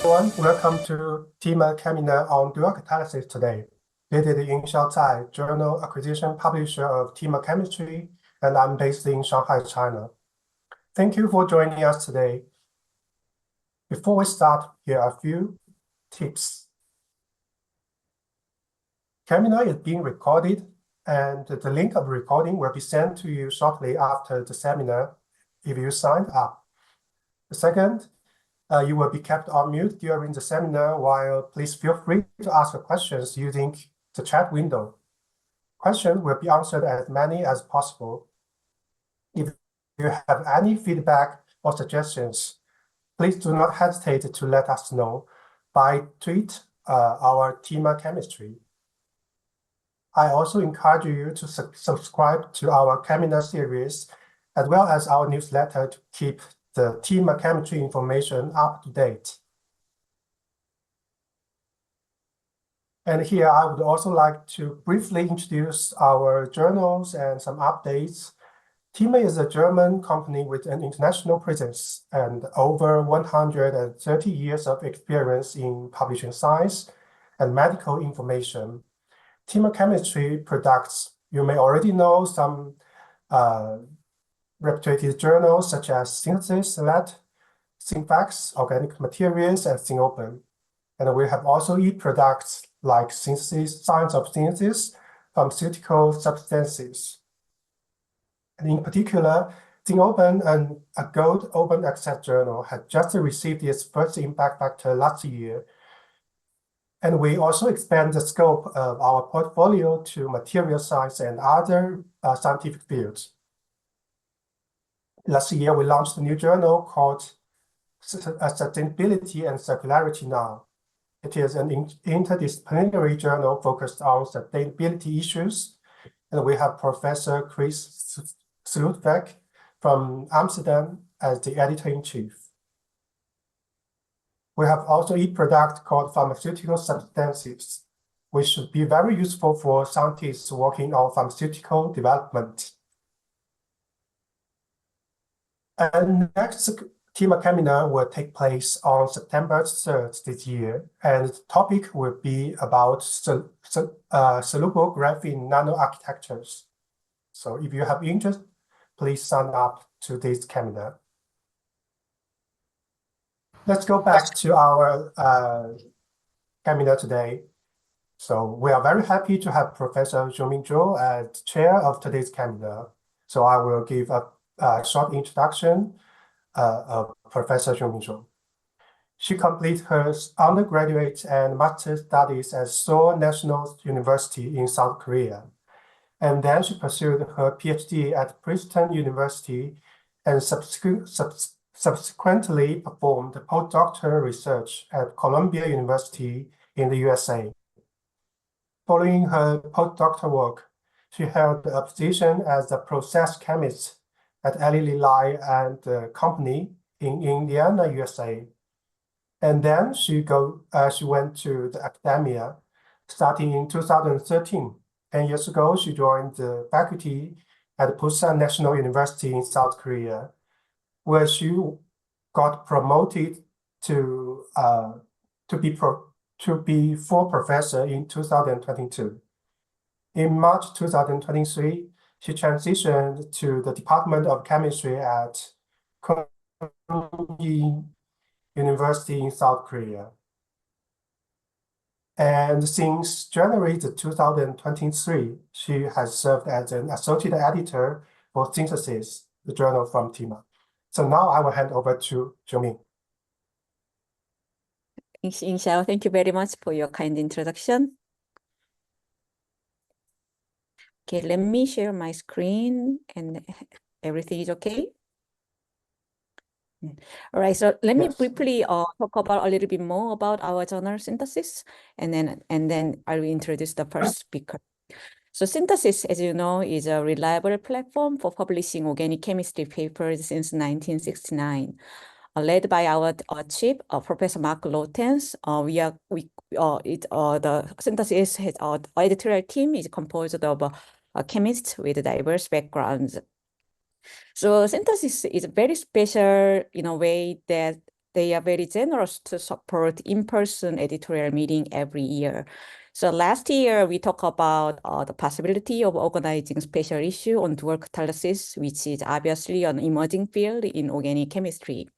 Everyone, welcome to Thieme WebCheminar on dual catalysis today. This is Min Joo, journal acquisition publisher of Thieme Chemistry, and I'm based in Shanghai, China. Thank you for joining us today. Before we start, here are a few tips. Cheminar is being recorded, and the link of recording will be sent to you shortly after the seminar if you signed up. Second, you will be kept on mute during the seminar, while please feel free to ask questions using the chat window. Questions will be answered as many as possible. If you have any feedback or suggestions, please do not hesitate to let us know by tweet our Thieme Chemistry. I also encourage you to subscribe to our Cheminar series, as well as our newsletter to keep the Thieme Chemistry information up to date. And here I would also like to briefly introduce our journals and some updates. Thieme is a German company with an international presence and over 130 years of experience in publishing science and medical information. Thieme Chemistry products, you may already know some reputed journals such as Synthesis, Synfax, Organic Materials, and Thiopen. And we have also e-products like Synthesis, Science of Synthesis, Pharmaceutical Substances. And in particular, Thiopen, a gold open access journal, had just received its first impact factor last year. And we also expand the scope of our portfolio to material science and other scientific fields. Last year, we launched a new journal called Sustainability and Circularity Now. It is an interdisciplinary journal focused on sustainability issues. And we have Professor Chris Slutweg from Amsterdam as the editor-in-chief. We have also a product called Pharmaceutical Substances, which should be very useful for scientists working on pharmaceutical development. And next Thieme WebCheminar will take place on September 3rd this year, and the topic will be about soluble graphene nanoarchitectures. So if you have interest, please sign up to this Cheminar. Let's go back to our Cheminar today. So we are very happy to have Professor Min Joo as chair of today's Cheminar. So I will give a short introduction of Professor Min Joo. She completed her undergraduate and master's studies at Seoul National University in South Korea. And then she pursued her PhD at Princeton University and subsequently performed postdoctoral research at Columbia University in the USA. Following her postdoctoral work, she held a position as a process chemist at Eli Lilly and Company in Indiana, USA. And then she went to the academia starting in 2013. 10 years ago, she joined the faculty at Busan National University in South Korea, where she got promoted to be full professor in 2022. In March 2023, she transitioned to the Department of Chemistry at Korea University in South Korea. And since January 2023, she has served as an associate editor for Synthesis, the journal from Thieme. So now I will hand over to Jung. Xiao, thank you very much for your kind introduction. Okay, let me share my screen and everything is okay. All right, so let me briefly talk about a little bit more about our journal Synthesis, and then I will introduce the first speaker. So Synthesis, as you know, is a reliable platform for publishing organic chemistry papers since 1969. Led by our chief, Professor Mark Lotens, the Synthesis has our editorial team is composed of chemists with diverse backgrounds. So Synthesis is very special in a way that they are very generous to support in-person editorial meeting every year. So last year, we talked about the possibility of organizing special issue on dual catalysis, which is obviously an emerging field in organic chemistry.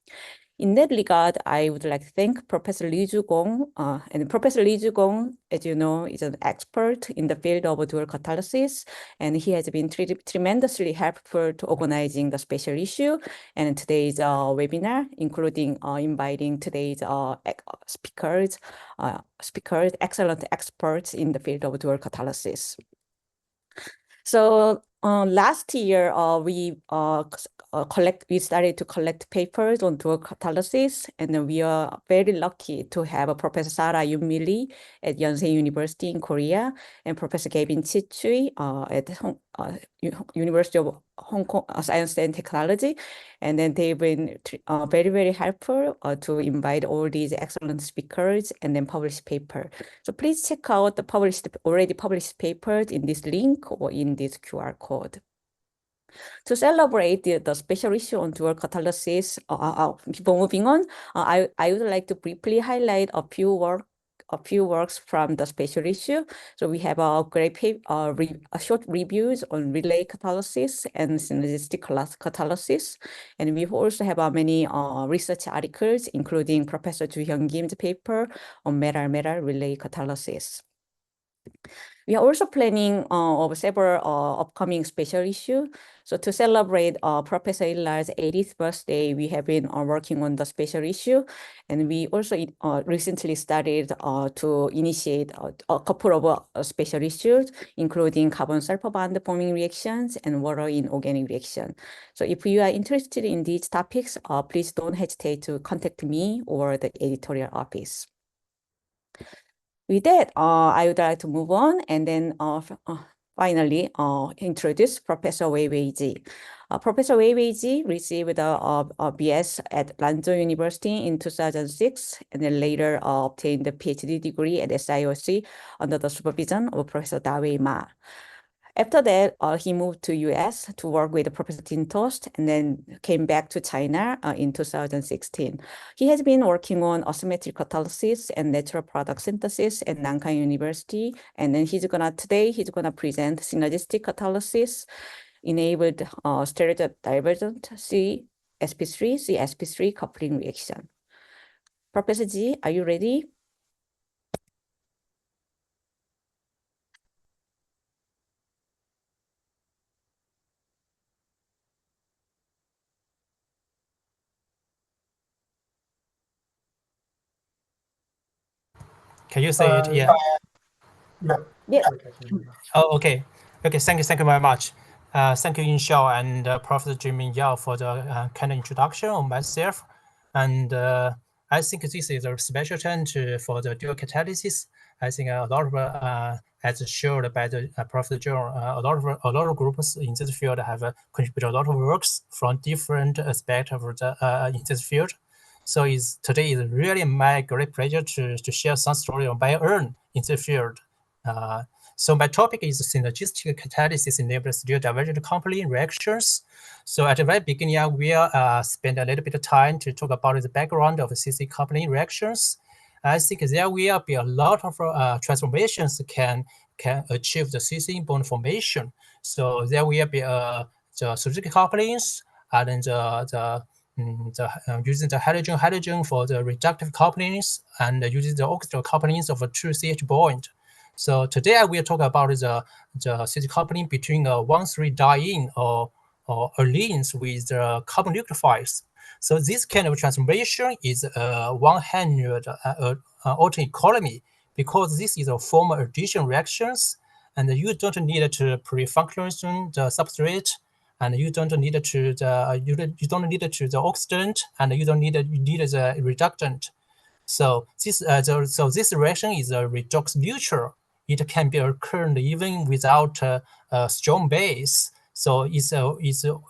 In that regard, I would like to thank Professor Li Zhugong. And Professor Li Zhugong, as you know, is an expert in the field of dual catalysis, and he has been tremendously helpful to organizing the special issue and today's webinar, including inviting today's speakers, excellent experts in the field of dual catalysis. So last year, we started to collect papers on dual catalysis, and we are very lucky to have Professor Sara Yoonmi Lee at Yonsei University in Korea and Professor Gavin Chichui at University of Hong Kong Science and Technology. And then they've been very, very helpful to invite all these excellent speakers and then publish paper. So please check out the already published papers in this link or in this QR code. To celebrate the special issue on dual catalysis, before moving on, I would like to briefly highlight a few works from the special issue. So we have a great short reviews on relay catalysis and synergistic catalysis. And we also have many research articles, including Professor Ju Hyung Kim's paper on metal-metal relay catalysis. We are also planning of several upcoming special issues. So to celebrate Professor Illar's 80th birthday, we have been working on the special issue. And we also recently started to initiate a couple of special issues, including carbon-sulfur bond forming reactions and water in organic reaction. So if you are interested in these topics, please don't hesitate to contact me or the editorial office. With that, I would like to move on and then finally introduce Professor Wei Ji. Professor Wei Ji received a BS at Lanzhou University in 2006 and then later obtained a PhD degree at SIOC under the supervision of Professor Da-Wei Ma. After that, he moved to US to work with Professor Tin Tost and then came back to China in 2016. He has been working on asymmetric catalysis and natural product synthesis at Nankai University. And then today he's gonna present synergistic catalysis enabled stereodivergent C-sp3 coupling reaction. Professor Ji, are you ready? Can you say it? Yeah. Yeah. Oh, okay. Okay. Thank you very much. Thank you, Inshao and Professor Min Joo for the kind of introduction on myself. And I think this is a special turn for the dual catalysis. I think a lot of, as shared by the Professor Jung, a lot of groups in this field have contributed a lot of works from different aspects of the in this field. So today is really my great pleasure to share some story on my own in the field. So my topic is synergistic catalysis enables stereodivergent coupling reactions. So at the very beginning, I will spend a little bit of time to talk about the background of CC coupling reactions. I think there will be a lot of transformations can achieve the CC bond formation. So there will be the synergistic couplings and using the hydrogen for the reductive couplings and using the oxidation couplings of a true CH bond. So today I will talk about the CH coupling between a 1,3-diene or allenes with carbon nucleophiles. So this kind of transformation is 100 alternate economy because this is a formal addition reactions, and you don't need to pre-function the substrate, and you don't need to the oxidant, and you don't need the reductant. So this reaction is a redox neutral. It can be occurred even without a strong base. So it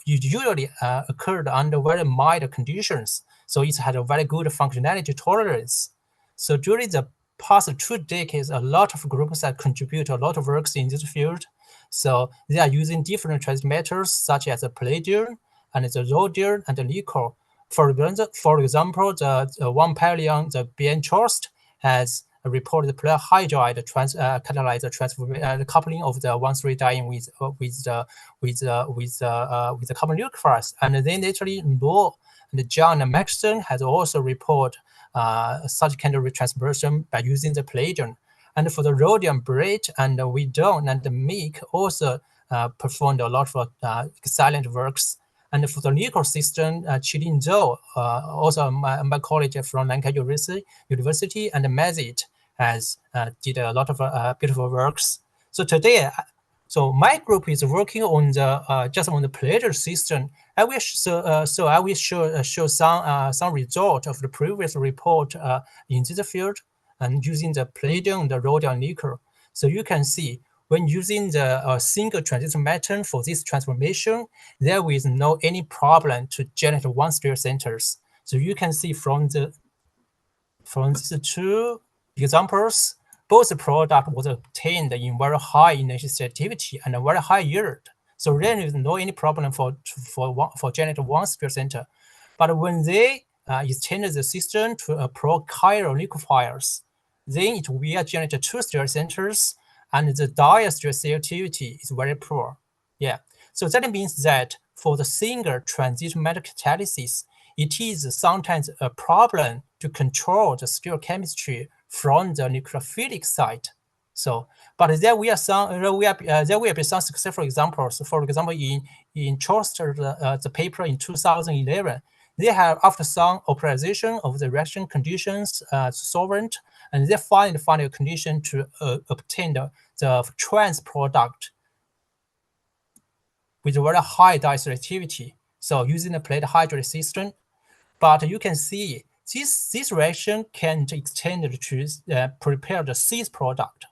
usually occurred under very mild conditions. So it had a very good functionality tolerance. So during the past 2 decades, a lot of groups have contributed a lot of works in this field. So they are using different transmitters such as the palladium and the rhodium and the nickel. For example, the 1-Pelion, the BN-Chost has reported pluralhydride catalyze the coupling of the 1,3-diene with the carbon nucleophores. And then literally Luo and Jung and Maxson has also reported such kind of retransversion by using the palladium. And for the rhodium, Brett and Widon and Meek also performed a lot of excellent works. And for the nickel system, Qilin Zhou, also my colleague from Nankai University, and Mazit has did a lot of beautiful works. So today, so my group is working on the just on the palladium system. I will show some result of the previous report in this field and using the palladium, the rhodium, nickel. So you can see when using the single transition method for this transformation, there is no any problem to generate one steric centers. So you can see from these two examples, both product was obtained in very high initial selectivity and a very high yield. So there is no any problem for generate one steric center. But when they extend the system to pro-chiral liquefiers, then it will generate two steric centers, and the diastereotypy selectivity is very poor. Yeah, so that means that for the single transition metal catalysis, it is sometimes a problem to control the stereochemistry from the nucleophilic side. So, but there will be some successful examples. For example, in Choster, the paper in 2011, they have, after some optimization of the reaction conditions, solvent, and they find a condition to obtain the trans product with very high diastereotypy. So using the plate hydrate system, but you can see this reaction can extend to prepare the cis product.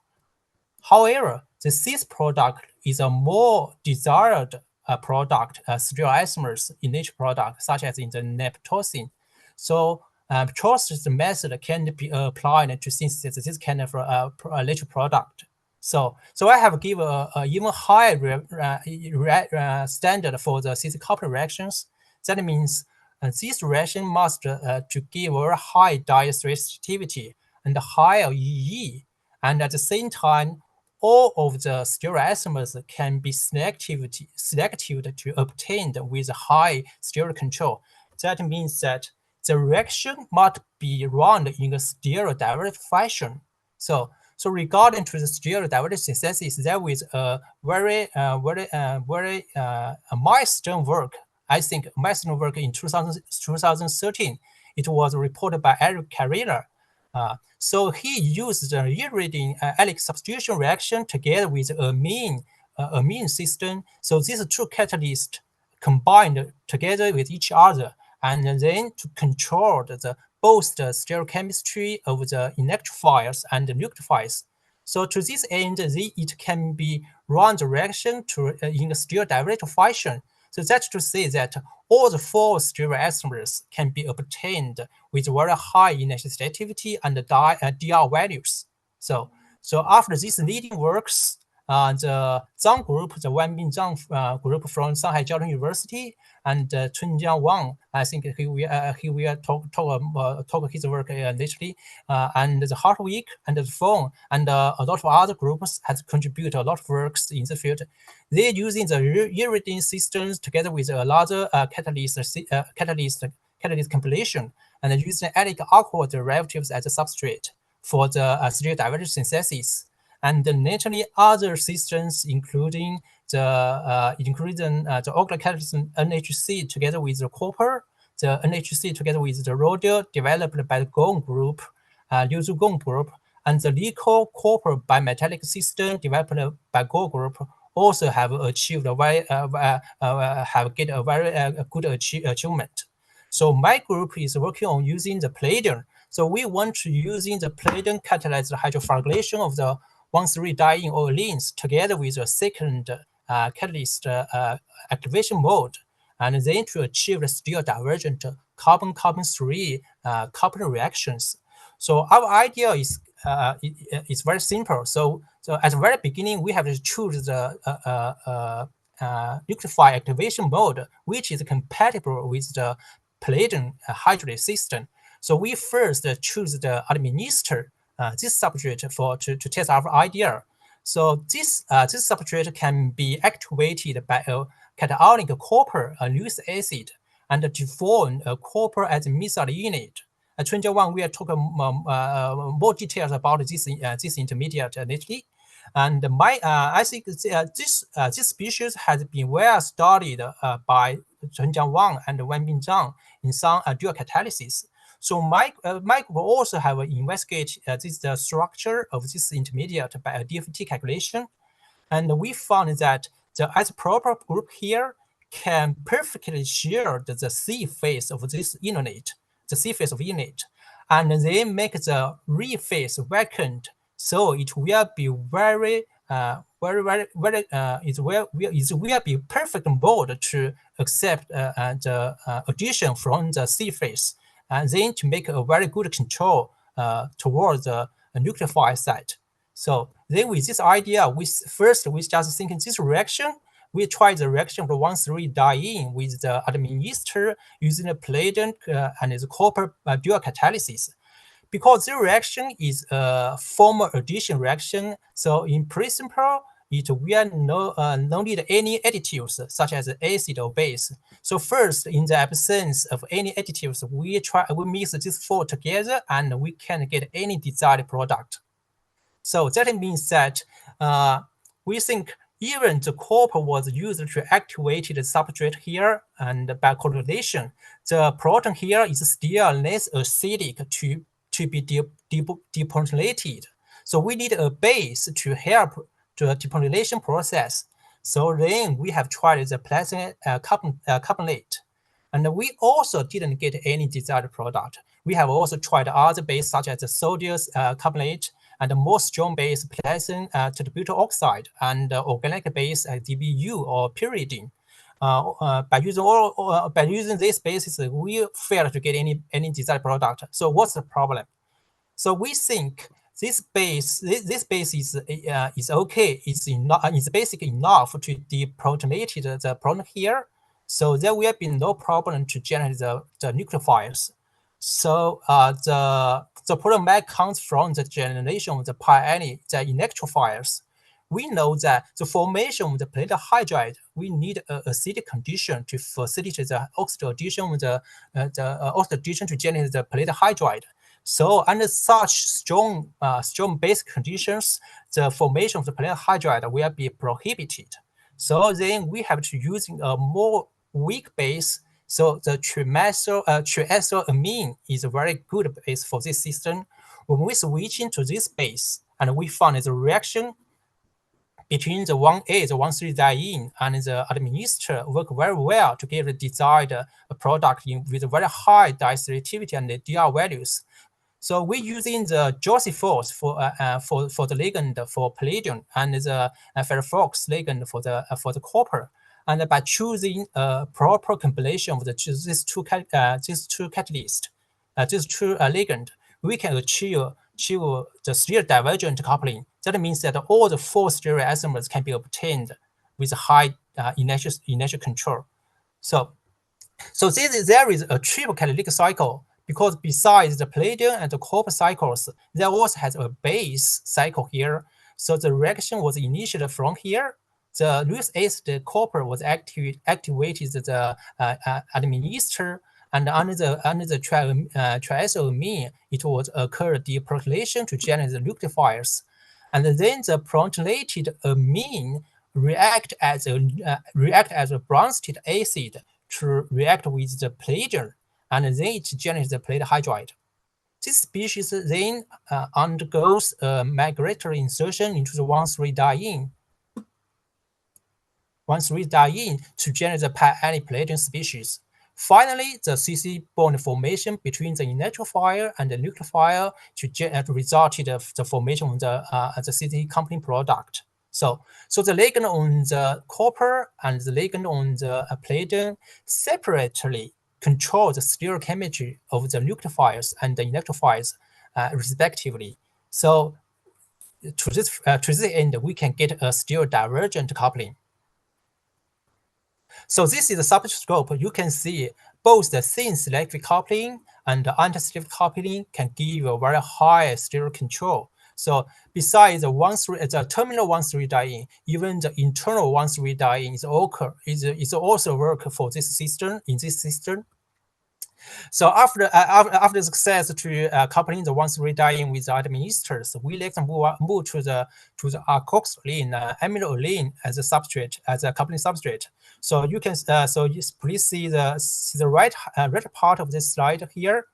However, the cis product is a more desired product, stereoisomers in each product, such as in the neptosine. So Choster's method can be applied to synthesize this kind of later product. So I have given an even higher standard for the cis coupling reactions. That means this reaction must to give very high diastereotypy and higher EE, and at the same time, all of the stereoisomers can be selective to obtain with high stereo control. That means that the reaction must be run in a stereo-divergent fashion. So regarding to the stereo-divergent synthesis, there is a very milestone work. I think milestone work in 2013. It was reported by Eric Carrera. So he used the uridyl allylic substitution reaction together with amine system. So these two catalysts combined together with each other, and then to control both the stereochemistry of the electrophiles and the nucleophiles. So to this end, it can be run the reaction in a stereo-divergent fashion. So that's to say that all the four stereoisomers can be obtained with very high initial selectivity and DR values. So after these leading works, the Zhang group, the Min Joo group from Shanghai Jiaotong University, and Chunjiang Wang, I think he will talk his work lately, and the Hartwig and the Fong and a lot of other groups has contributed a lot of works in the field. They're using the uridyl systems together with a larger catalyst compilation, and using allylic alcohol derivatives as a substrate for the stereo-divergent synthesis. And naturally, other systems, including the oxide catalyst NHC together with the copper, the NHC together with the rhodium developed by the Gong group, Liu Zhu Gong group, and the nickel copper bimetallic system developed by Go group also have achieved a very good achievement. So my group is working on using the palladium. So we want to using the palladium catalyzed hydrophorylation of the 1,3-diene oleins together with a second catalyst activation mode, and then to achieve the stereo-divergent carbon-carbon-3 coupling reactions. So our idea is very simple. So at the very beginning, we have to choose the nucleophile activation mode, which is compatible with the palladium hydrate system. So we first choose the administer this substrate to test our idea. So this substrate can be activated by a cationic copper Lewis acid and to form a copper as a methyl unit. Wang, we are talking more details about this intermediate lately. And I think this species has been well studied by Wang and Min Joo in some dual catalysis. So my group also have investigated the structure of this intermediate by a DFT calculation. And we found that the isopropyl group here can perfectly share the C phase of this unit, the C phase of unit, and they make the re phase vacant. So it will be it will be perfect mode to accept the addition from the C phase, and then to make a very good control towards the nucleophile site. So then with this idea, we just thinking this reaction. We tried the reaction for 1,3-diene with the administer using the palladium and the copper dual catalysis. Because the reaction is a formal addition reaction, so in principle, it will no need any additives such as acid or base. So first, in the absence of any additives, we mix these four together and we can get any desired product. So that means that we think even the copper was used to activate the substrate here, and by correlation, the proton here is still less acidic to be deprotonated. So we need a base to help the deprotylation process. So then we have tried the plasma carbonate. And we also didn't get any desired product. We have also tried other bases such as the sodium carbonate and the more strong base plasma tetrabutyl oxide and organic base DBU or pyridine. By using these bases, we failed to get any desired product. So what's the problem? So we think this base is okay. It's basically enough to deprotonate the proton here. So there will be no problem to generate the nucleophiles. So the problem comes from the generation of the pi the electrophiles. We know that the formation of the palladium hydride, we need an acidic condition to facilitate the oxidation addition, the oxidation to generate the palladium hydride. So under such strong basic conditions, the formation of the palladium hydride will be prohibited. So then we have to use a more weak base. So the triethylamine is a very good base for this system. When we switch into this base, and we found the reaction between the 1A, the 1,3-diene, and the administer work very well to get the desired product with very high diselectivity and the DR values. So we're using the Josie force for the ligand for palladium and the ferrofox ligand for the copper. And by choosing a proper combination of these two catalysts, these two ligand, we can achieve the stereo divergent coupling. That means that all the four stereoisomers can be obtained with high inertial control. So there is a triple catalytic cycle, because besides the palladium and the copper cycles, there also has a base cycle here. So the reaction was initiated from here. The Lewis acid copper was activated the administer, and under the triethylamine, it was occurred deprotylation to generate the nucleophiles, and then the protonated amine react as a Bronsted acid to react with the palladium, and then it generates the palladium hydride. This species then undergoes a migratory insertion into the 1,3-diene. 1,3-diene to generate the pi palladium species. Finally, the CC bond formation between the electrophile and the nucleophile to resulted the formation of the CC company product. So the ligand on the copper and the ligand on the palladium separately control the stereochemistry of the nucleophiles and the electrophiles respectively. So to this end, we can get a stereo-divergent coupling. So this is the substrate scope. You can see both the thin selective coupling and the anti-selective coupling can give a very high stereo control. So besides the terminal 1,3 diene, even the internal 1,3 diene is also work for this system in this system. So after the success to coupling the 1,3 diene with the adenine esters, we like to move to the alkoxylene aminoline as a substrate, as a coupling substrate. So you can please see the right part of this slide here.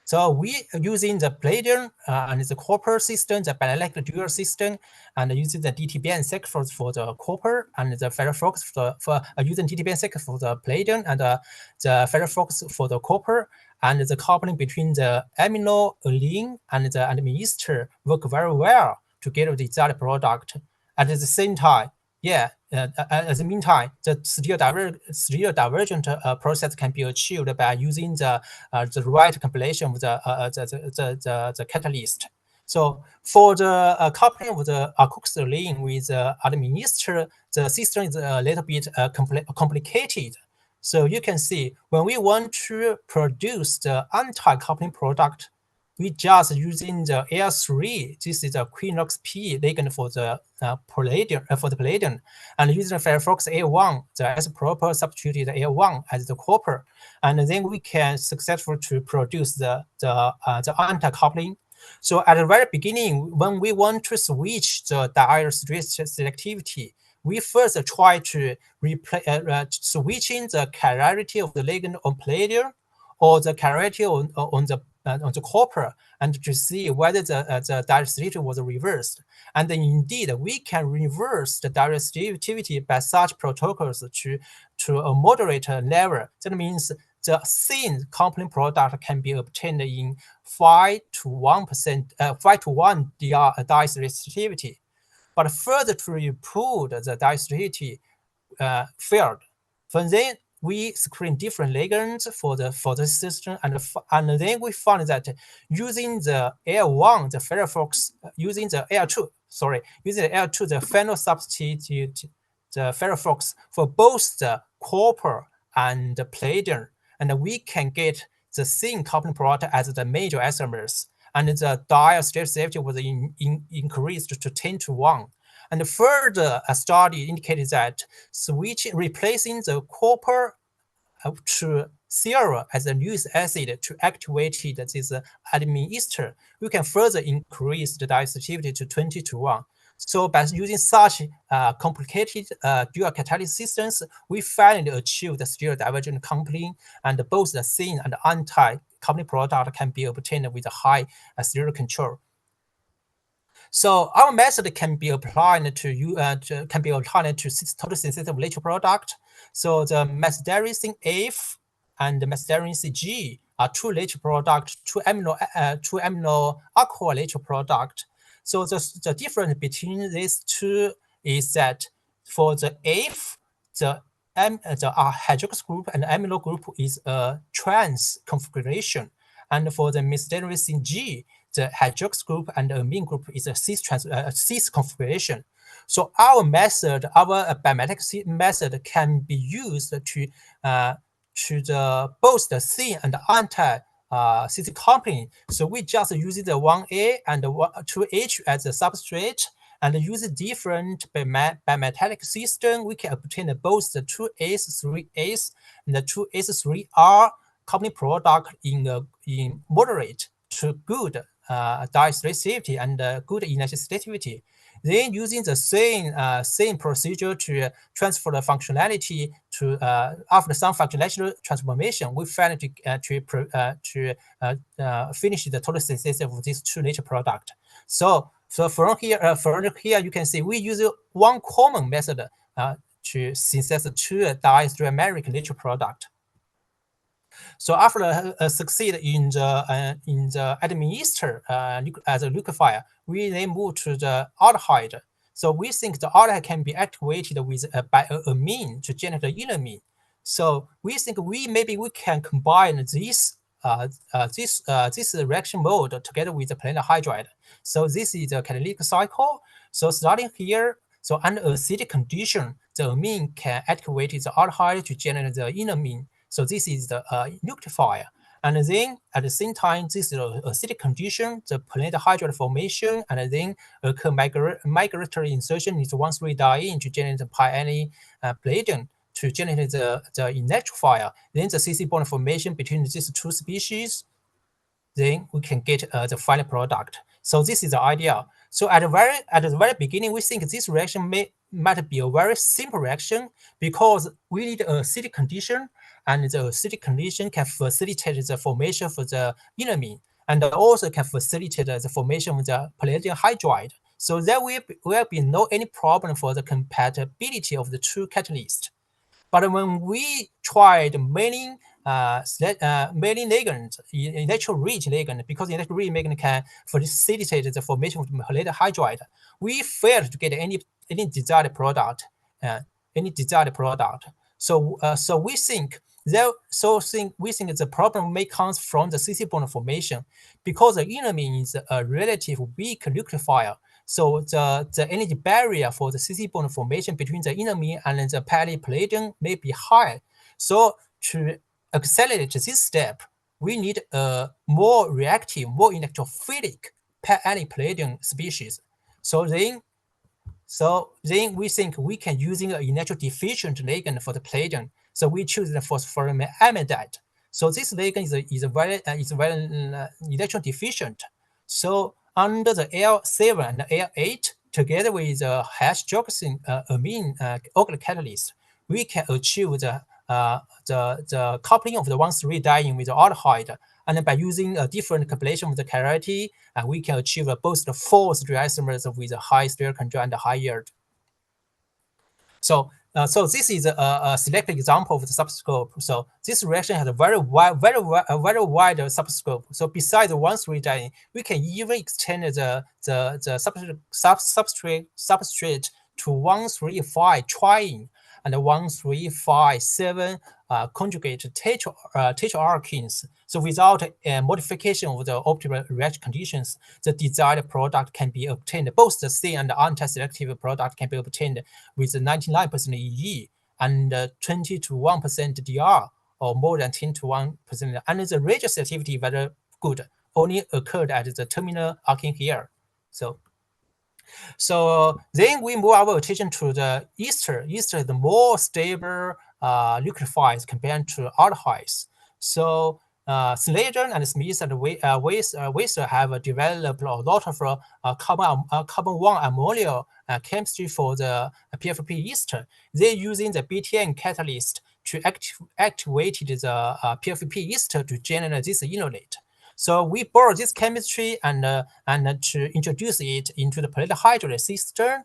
So we are using the palladium and the copper system, the biallelic dual system, and using the DTBN6 for the copper and the ferroflux for using DTBN6 for the palladium and the ferroflux for the copper, and the coupling between the aminoline and the adenine ester work very well to get the desired product. At the same time, at the meantime, the stereo divergent process can be achieved by using the right combination of the catalyst. So for the coupling of the alkoxylene with the adenine ester, the system is a little bit complicated. So you can see when we want to produce the anti-coupling product, we just using the Al3. This is a Quinox P ligand for the palladium, and using the ferroflux A1, the S-proper substituted A1 as the copper, and then we can successfully to produce the anti-coupling. So at the very beginning, when we want to switch the diester selectivity, we first try to switching the chirality of the ligand on palladium or the chirality on the copper, and to see whether the diester was reversed. And then indeed, we can reverse the diester by such protocols to a moderate level. That means the thin coupling product can be obtained in 5 to 1 diester. But further to improve the diester field, from then we screen different ligands for the system, and then we found that using the L1, the ferroflux, using the L2, the final substitute the ferroflux for both the copper and the palladium, and we can get the thin coupling product as the major isomers, and the diester safety was increased to 10 to 1. And further, a study indicated that replacing the copper to zero as a nucleic acid to activate this adenine ester, we can further increase the diester to 20 to 1. So by using such complicated dual catalyst systems, we finally achieve the stereo divergent coupling, and both the thin and anti-coupling product can be obtained with a high stereo control. So our method can be applied to total synthesis of lateral product. So the methyl F and the methyl G are two lateral products, two amino alcohol lateral product. So the difference between these two is that for the F, the hydroxy group and amino group is a trans configuration, and for the methyl G, the hydroxy group and the amine group is a cis configuration. So our method, our bimetallic method, can be used to both the thin and anti-cis coupling. So we just use the 1A and 2H as a substrate, and use different bimetallic system. We can obtain both the 2S, 3S, and the 2S, 3R coupling product in moderate to good diester safety and good elasticity. Then using the same procedure to transfer the functionality to after some functional transformation, we finally to finish the total synthesis of these two lateral product. So from here you can see we use one common method to synthesize two diastereomeric lateral product. So after succeed in the adenine ester as a liquefier, we then move to the aldehyde. So we think the aldehyde can be activated with by amine to generate the enamine. So we think maybe we can combine this reaction mode together with the planar hydride. So this is the catalytic cycle. So starting here, So under acidic condition, the amine can activate the aldehyde to generate the enamine. So this is the nucleophile. And then at the same time, this is an acidic condition, the planar hydride formation, and then occur migratory insertion into 1,3-diene to generate the pi palladium to generate the electrophile. Then the CC bond formation between these two species, then we can get the final product. So this is the idea. So at the very beginning, we think this reaction might be a very simple reaction because we need an acidic condition, and the acidic condition can facilitate the formation for the enamine, and also can facilitate the formation of the palladium hydride. So there will be no any problem for the compatibility of the two catalysts. But when we tried many ligands, electro-rich ligand, because electro-rich ligand can facilitate the formation of palladium hydride, we failed to get any desired product. So we think the problem may come from the CC bond formation because the enamine is a relatively weak nucleophile. So the energy barrier for the CC bond formation between the enamine and the palladium may be high. So to accelerate this step, we need a more reactive, more electrophilic palladium species. So then we think we can using an electrodeficient ligand for the palladium. So we choose the phosphoramidite. So this ligand is very electrodeficient. So under the L7 and L8, together with the hydroxy amine alkyl catalyst, we can achieve the coupling of the 1,3-diene with the aldehyde. And then by using a different combination of the chirality, we can achieve both the 4 stereoisomers with a high steric control and a high yield. So this is a selected example of the subscope. So this reaction has a very wide subscope. So besides the 1,3-diene, we can even extend the substrate to 1,3,5-triene and 1,3,5,7 conjugate tetraalkenes. So without a modification of the optimal reaction conditions, the desired product can be obtained. Both the same and the anti-selective product can be obtained with 99% EE and 20 to 1% DR, or more than 10 to 1%. And the radioselectivity very good, only occurred at the terminal alkene here. So then we move our attention to the ester. Ester is the more stable nucleophiles compared to aldehydes. So Slater and Smith and Weiss have developed a lot of carbon-1 ammonia chemistry for the PFP ester. They're using the BTN catalyst to activate the PFP ester to generate this enolate. So we borrow this chemistry and to introduce it into the palladium hydride system,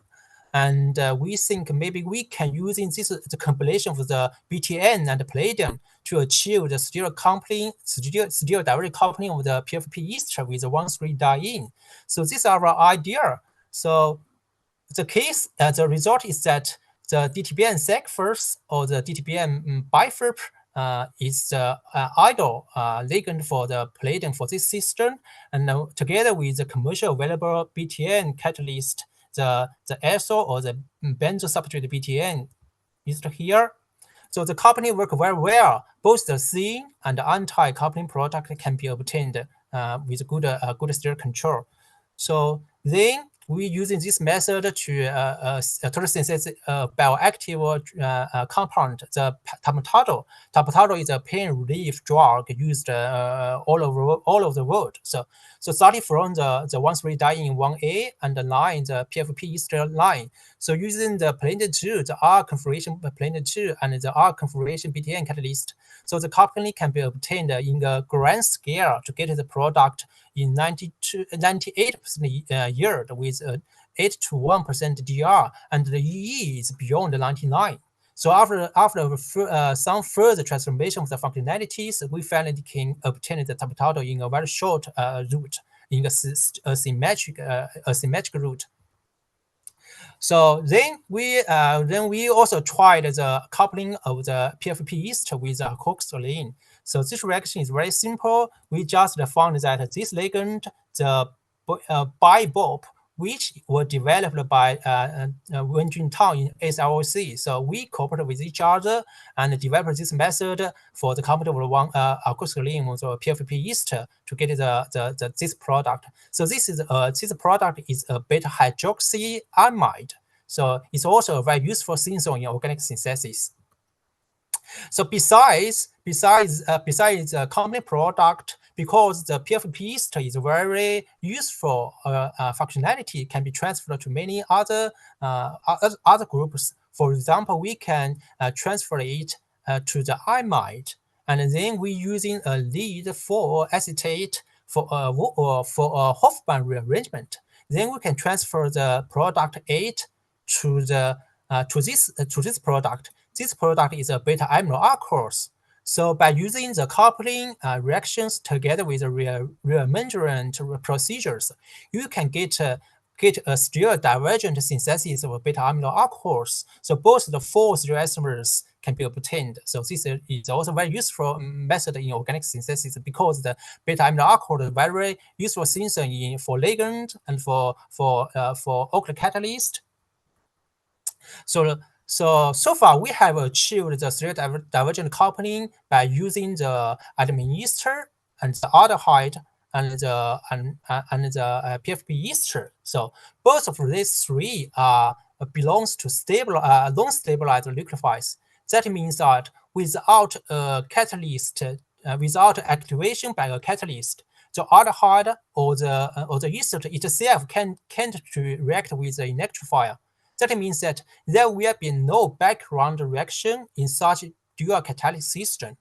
and we think maybe we can using the combination of the BTN and the palladium to achieve the stereo direct coupling of the PFP ester with the 1,3-diene. So this is our idea. So the result is that the DTBN SEC1 or the DTBN bifurp is the ideal ligand for the palladium for this system, and together with the commercial available BTN catalyst, the acyl or the benzo substrate BTN is here. So the coupling work very well. Both the syn and the anti-coupling product can be obtained with good steric control. So then we're using this method to synthesize bioactive compound, the tapentadol. Tapentadol is a pain relief drug used all over the world. So starting from the 1,3-diene 1A and the line, the PFP ester line. So using the palladium 2, the R configuration palladium 2 and the R configuration BTN catalyst. So the coupling can be obtained in the grand scale to get the product in 98% yield with 8 to 1% DR, and the EE is beyond 99. So after some further transformation of the functionalities, we finally can obtain the tapentadol in a very short route, in a symmetric route. So then we also tried the coupling of the PFP ester with alkoxylene. So this reaction is very simple. We just found that this ligand, the BiBOP, which were developed by Min Joo in SLOC. So we cooperate with each other and develop this method for the company of alkoxylene, so PFP ester, to get this product. So this product is a beta hydroxyamide. So it's also a very useful sensor in organic synthesis. So besides company product, because the PFP ester is very useful functionality, can be transferred to many other groups. For example, we can transfer it to the amide, and then we using a lead for acetate for a Hofmann rearrangement. Then we can transfer the product 8 to this product. This product is a beta amino alcohols. So by using the coupling reactions together with the rearrangement procedures, you can get a stereodivergent synthesis of beta amino alcohols. So both the 4 stereoisomers can be obtained. So this is also very useful method in organic synthesis, because the beta amino alcohol is very useful sensor for ligand and for Oakley catalyst. So far, we have achieved the stereodivergent coupling by using the admin ester and the aldehyde and the PFP ester. So both of these 3 belongs to non-stabilized liquefiers. That means that without a catalyst, without activation by a catalyst, the aldehyde or the ester itself can't react with the electrophile. That means that there will be no background reaction in such dual catalytic system.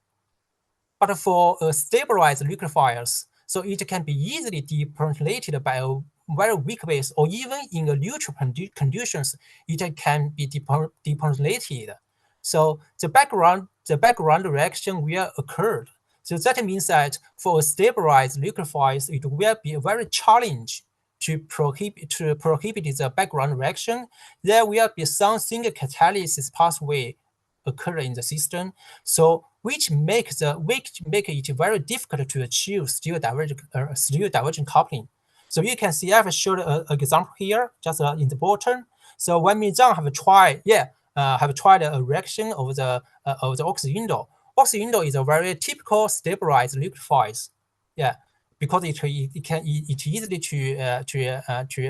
But for stabilized liquefiers, so it can be easily deprotonated by a very weak base, or even in a neutral conditions, it can be deprotonated. So the background reaction will occur. So that means that for stabilized liquefiers, it will be a very challenge to prohibit the background reaction. There will be some single catalysis pathway occur in the system, so which make it very difficult to achieve stereodivergent coupling. So you can see I have showed an example here, just in the bottom. So when Min Joo have tried a reaction of the oxyindole. Oxyindole is a very typical stabilized liquefier. Because it easily to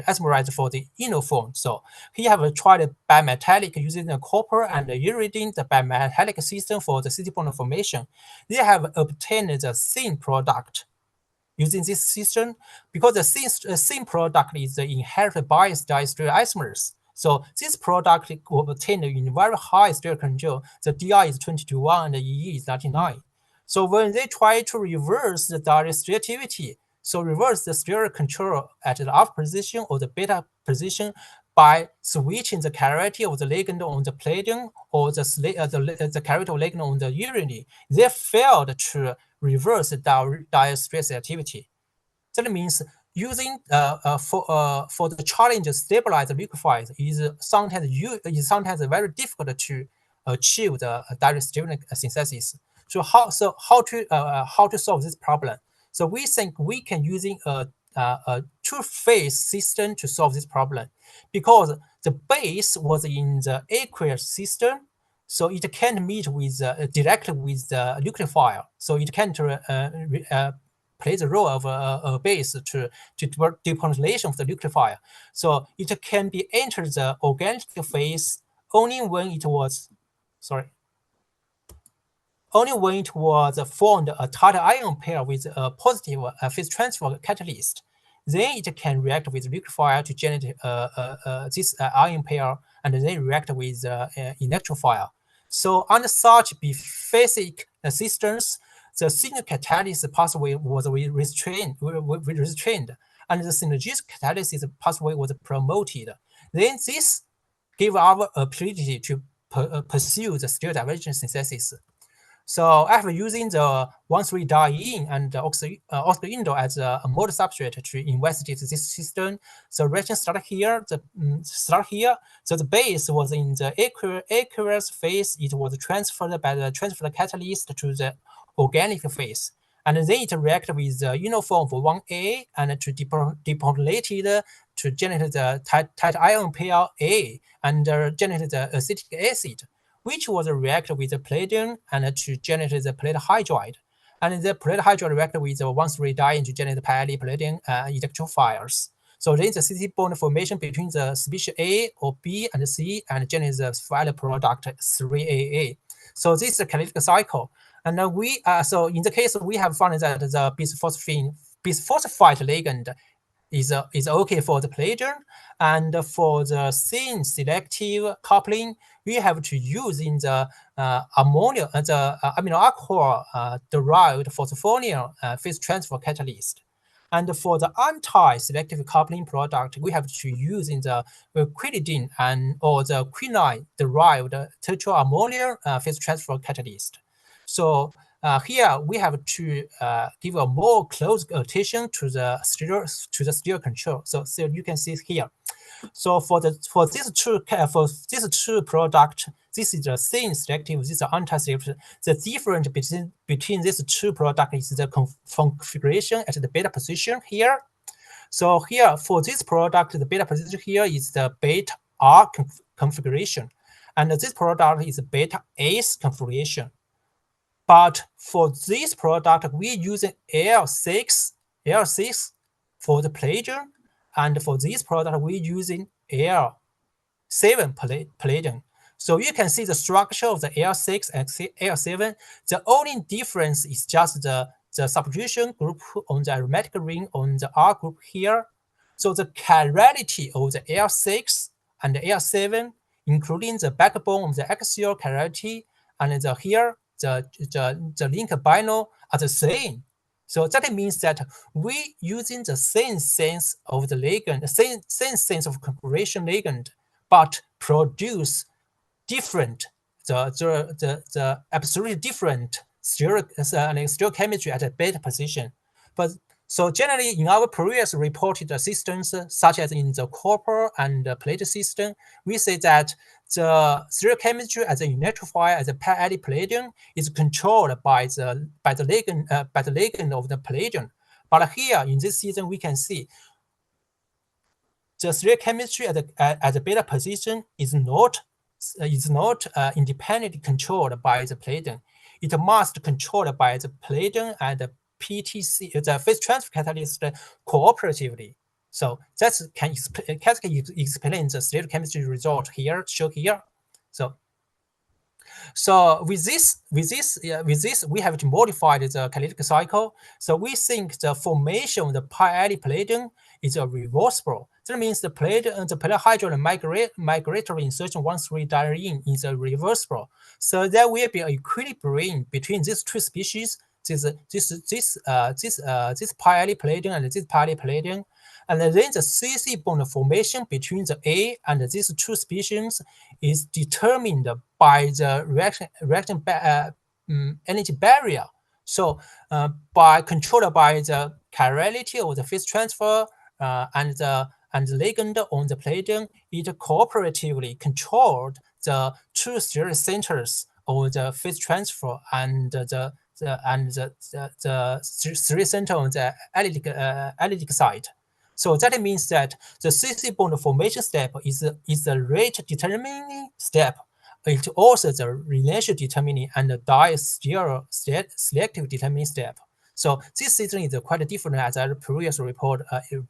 isomerize for the inner form. So he have tried bimetallic using the copper and uridating the bimetallic system for the city bond formation. They have obtained the same product using this system, because the same product is the inherent biased diastereoisomers. So this product was obtained in very high steric control. The DI is 20:1 and the EE is 99. So when they try to reverse the diastereotivity, so reverse the steric control at the alpha position or the beta position by switching the chirality of the ligand on the palladium or the chirality of ligand on the uranide, they failed to reverse the diastereotivity. That means using for the challenge stabilized liquefiers is sometimes very difficult to achieve the diastereotic synthesis. So how to solve this problem? So we think we can using a two-phase system to solve this problem, because the base was in the aqueous system, so it can't meet with directly with the nucleophile, so it can't play the role of a base to deprotonation of the nucleophile. So it can be entered the organic phase only when it was formed a tight ion pair with a positive phase transfer catalyst. Then it can react with liquefier to generate this ion pair, and then react with electrophile. So under such biphasic systems, the single catalyst pathway was restrained, and the synergistic catalysis pathway was promoted. Then this gave our ability to pursue the stereodivergent synthesis. So after using the 1,3-diene and oxyindole as a model substrate to investigate this system, so reaction started here. So the base was in the aqueous phase. It was transferred by the transfer catalyst to the organic phase, and then it reacted with the uniform for 1A and to deprotonated to generate the tight ion pair A and generate the acetic acid, which was reacted with the palladium and to generate the palladium hydride. And the palladium hydride reacted with the 1,3-diene to generate the palladium electrophiles. So there is a CC bond formation between the species A or B and C and generate the final product 3AA. So this is a catalytic cycle. And so in the case we have found that the bisphosphite ligand is okay for the palladium, and for the syn selective coupling, we have to use in the ammonia, the amino alcohol derived phosphonyl phase transfer catalyst. And for the anti-selective coupling product, we have to use in the quinidine or the quinine derived tetraammonium phase transfer catalyst. So here we have to give a more close attention to the stereo control. So you can see here. So for these two product, this is the syn selective, this is the anti-selective. The difference between these two products is the configuration at the beta position here. So here for this product, the beta position here is the beta R configuration, and this product is beta S configuration. But for this product, we use L6 for the palladium, and for this product, we're using L7 palladium. So you can see the structure of the L6 and L7. The only difference is just the substitution group on the aromatic ring on the R group here. So the chirality of the L6 and the L7, including the backbone of the axial chirality, and here the link binary are the same. So that means that we using the same sense of the ligand, same sense of configuration ligand, but produce different, the absolutely different stereochemistry at a beta position. But so generally in our previous reported systems, such as in the copper and palladium system, we say that the stereochemistry as a electrophiles as a palladium palladium is controlled by the ligand of the palladium. But here in this system, we can see the stereochemistry at the beta position is not independently controlled by the palladium. It must controlled by the palladium and the PTC, the phase transfer catalyst, cooperatively. So that can explain the stereochemistry result here, shown here. So with this, we have to modify the catalytic cycle. So we think the formation of the palladium is reversible. That means the palladium hydride migratory insertion 1,3-diene is reversible. So there will be an equilibrium between these two species, this palladium and this palladium. And then the CC bond formation between the A and these two species is determined by the reaction energy barrier. So controlled by the chirality of the phase transfer and the ligand on the palladium, it cooperatively controlled the two steric centers of the phase transfer and the steric center on the analytic side. So that means that the CC bond formation step is the rate determining step. It's also the relation determining and the diastero selective determining step. So this system is quite different as our previous report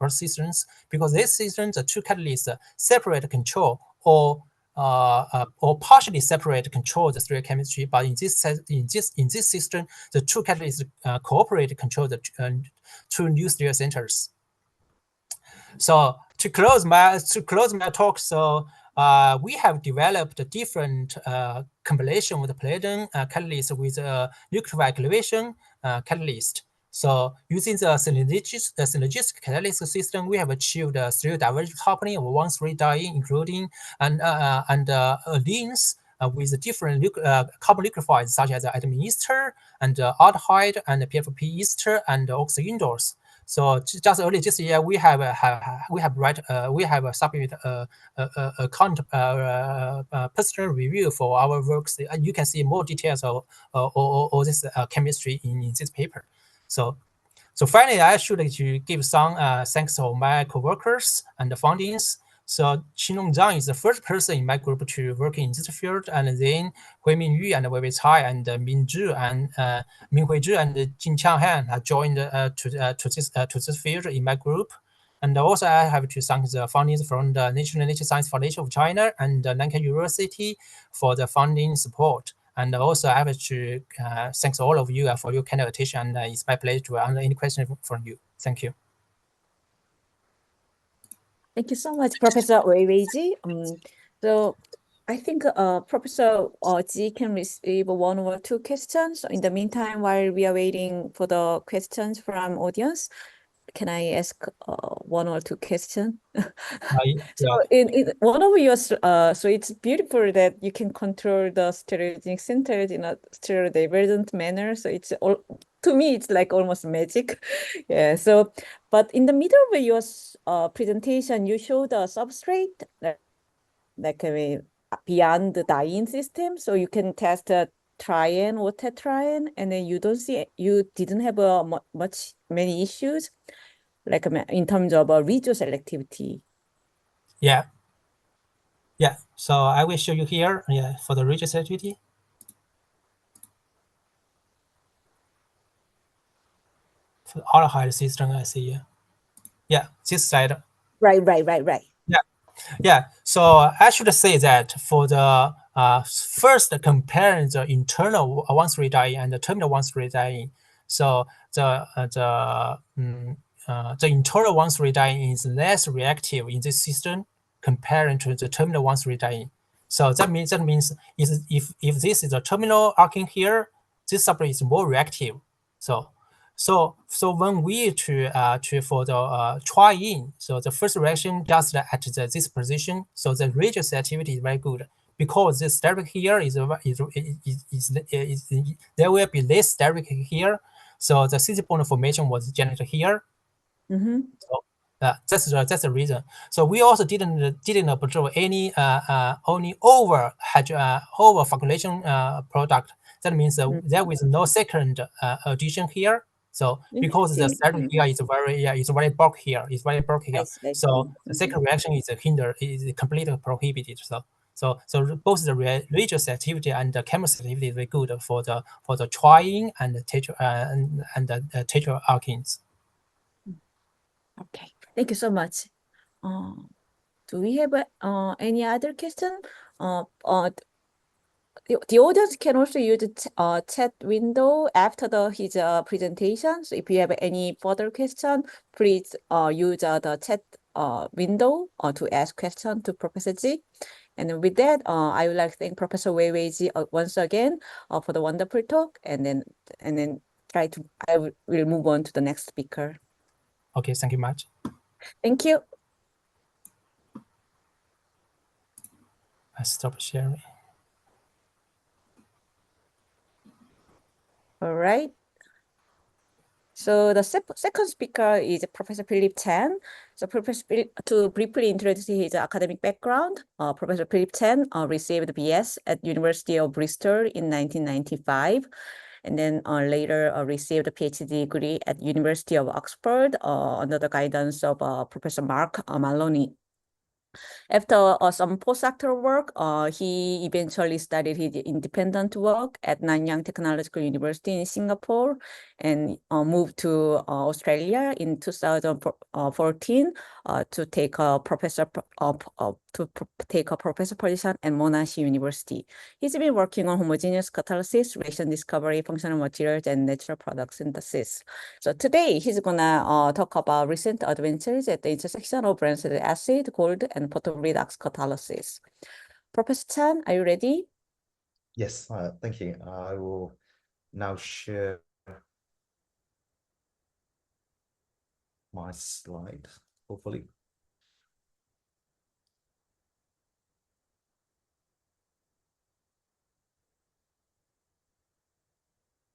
systems, because this system, the two catalysts separate control or partially separate control the stereochemistry. But in this system, the two catalysts cooperate to control the two new stereo centers. So to close my talk, so we have developed a different combination with the palladium catalyst with a nucleophile activation catalyst. So using the synergistic catalyst system, we have achieved a stereodivergent coupling of 1,3-diene, including aldenes with different carbon nucleophiles such as adenine ester and aldehyde and PFP ester and oxyindoles. So just early this year, we have submitted a personal review for our works. You can see more details of all this chemistry in this paper. So So finally, I should to give some thanks to my co-workers and the foundings. So Qinglong Zhang is the first person in my group to work in this field, and then Huimin Yu and Wei Cai and Min Joo and Min Huizhi and Jin Qianghan have joined to this field in my group. And also I have to thank the foundings from the Nature Science Foundation of China and Nankai University for the funding support. And also I have to thank all of you for your kind attention, and it's my pleasure to answer any questions from you. Thank you. Thank you so much, Professor Wei Ji. So I think Professor Ji can receive 1 or 2 questions. So in the meantime, while we are waiting for the questions from audience, can I ask 1 or 2 questions? So in one of yours, so it's beautiful that you can control the stereogenic centers in a stereodivergent manner. So it's all, to me, it's like almost magic. Yeah. So, but in the middle of your presentation, you showed a substrate like beyond the diene system, so you can test a triene or tetraene, and then you didn't have many issues, like in terms of regio selectivity. Yeah. So I will show you here. Yeah, for the regio selectivity. For the aldehyde system, I see. Yeah, this side. Right. Yeah. So I should say that for the first comparing the internal 1,3-diene and the terminal 1,3-diene. So the internal 1,3-diene is less reactive in this system comparing to the terminal 1,3-diene. So that means if this is a terminal arcing here, this substrate is more reactive. So when we for the triene, so the first reaction just at this position, so the regio selectivity is very good because this steric here is there will be less steric here, so the cis bond formation was generated here. So that's the reason. So we also didn't observe any only over flocculation product. That means there is no second addition here. So because the steric here is very bulk here, so the second reaction is completely prohibited. So both the regio selectivity and the chemical selectivity is very good for the triene and the tetra alkenes. Okay, thank you so much. Do we have any other question? The audience can also use the chat window after his presentation. So if you have any further question, please use the chat window to ask question to Professor Ji. And with that, I would like to thank Professor Wei Ji once again for the wonderful talk. And then I will move on to the next speaker. Okay, thank you much. Thank you. I stop sharing. All right. So the second speaker is Professor Philip Chen. So to briefly introduce his academic background, Professor Philip Chen received BS at University of Bristol in 1995, and then later received a PhD degree at University of Oxford under the guidance of Professor Mark Maloney. After some postdoctoral work, he eventually started his independent work at Nanyang Technological University in Singapore and moved to Australia in 2014 to take a professor position at Monash University. He's been working on homogeneous catalysis, reaction discovery, functional materials, and natural product synthesis. So today he's gonna talk about recent adventures at the intersection of branched acid, gold, and photoredox catalysis. Professor Chan, are you ready? Yes, thank you. I will now share my slide, hopefully.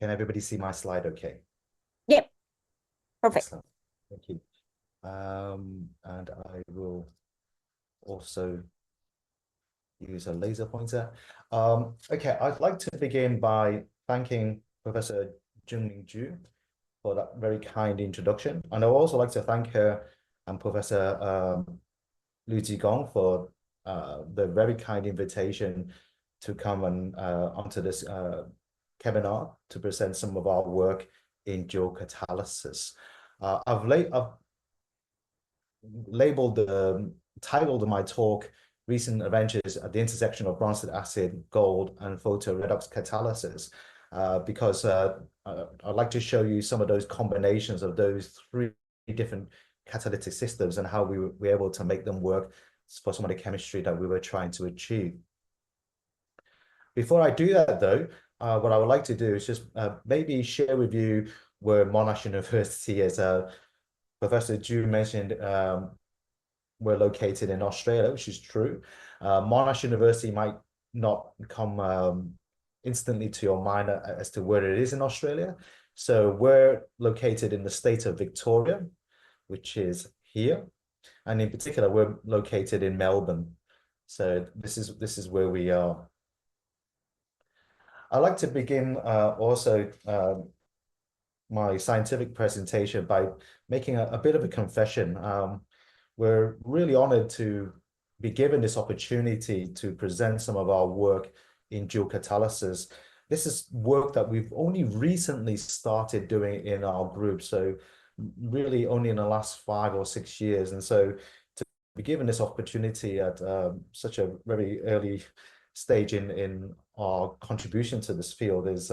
Can everybody see my slide okay? Yep. Perfect. Excellent. Thank you. And I will also use a laser pointer. Okay, I'd like to begin by thanking Professor Min Joo for that very kind introduction. And I would also like to thank her and Professor Lu Zigong for the very kind invitation to come and onto this webinar to present some of our work in dual catalysis. I've titled my talk Recent Adventures at the Intersection of Bronzed Acid, Gold, and Photoredox Catalysis, because I'd like to show you some of those combinations of those three different catalytic systems and how we were able to make them work for some of the chemistry that we were trying to achieve. Before I do that, though, what I would like to do is just maybe share with you where Monash University, as Professor Jung mentioned, we're located in Australia, which is true. Monash University might not come instantly to your mind as to where it is in Australia. So we're located in the state of Victoria, which is here. And in particular, we're located in Melbourne. So this is where we are. I'd like to begin also my scientific presentation by making a bit of a confession. We're really honored to be given this opportunity to present some of our work in dual catalysis. This is work that we've only recently started doing in our group, so really only in the last 5 or 6 years. And so to be given this opportunity at such a very early stage in our contribution to this field is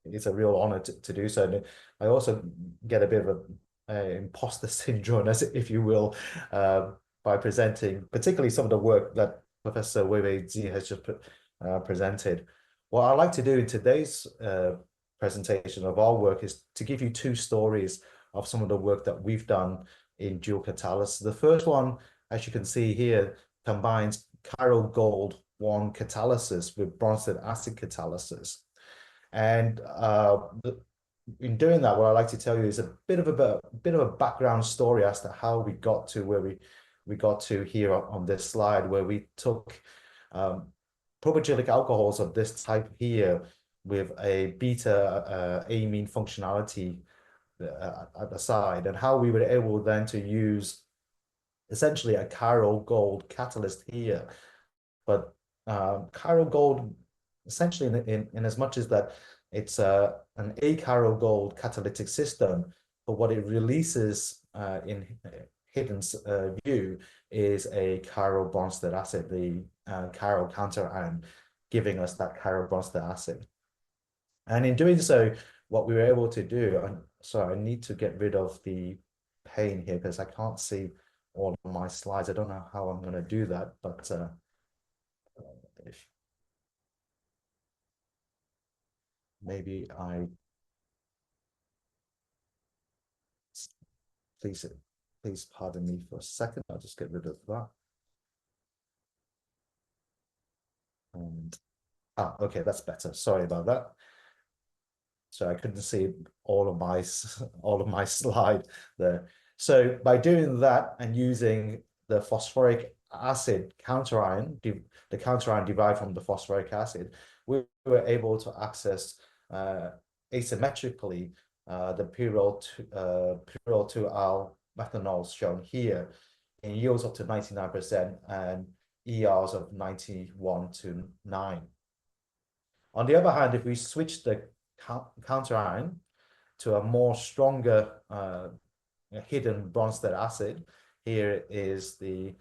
it's a real honor to do so. And I also get a bit of imposter syndrome, as if you will, by presenting particularly some of the work that Professor Wei has just presented. What I'd like to do in today's presentation of our work is to give you 2 stories of some of the work that we've done in dual catalysis. The first one, as you can see here, combines chiral gold 1 catalysis with bronzed acid catalysis. And in doing that, what I'd like to tell you is a bit of a background story as to how we got to where we got to here on this slide, where we took probaglycolic alcohols of this type here with a beta amine functionality at the side, and how we were able then to use essentially a chiral gold catalyst here. But chiral gold, essentially in as much as that it's an achiral gold catalytic system, but what it releases in hidden view is a chiral bronzed acid, the chiral counterion, giving us that chiral bronzed acid. And in doing so, what we were able to do, and sorry, I need to get rid of the pane here because I can't see all of my slides. I don't know how I'm going to do that, but if maybe please pardon me for a second. I'll just get rid of that. And okay, that's better. Sorry about that. So I couldn't see all of my slide there. So by doing that and using the phosphoric acid counterion, the counterion derived from the phosphoric acid, we were able to access asymmetrically the pyrrole 2-al methanols shown here in yields up to 99% and ERs of 91 to 9. On the other hand, if we switch the counterion to a more stronger hidden bronzed acid, here is the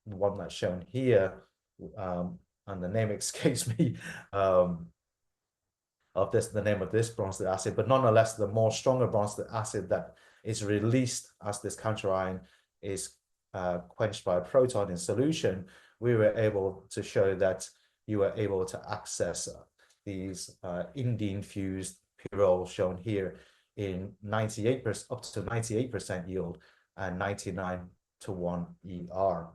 one that's shown here, and the name escapes me of the name of this bronzed acid, but nonetheless the more stronger bronzed acid that is released as this counterion is quenched by a proton in solution, we were able to show that you were able to access these indene fused pyrroles shown here in 98%, up to 98% yield and 99 to 1 ER.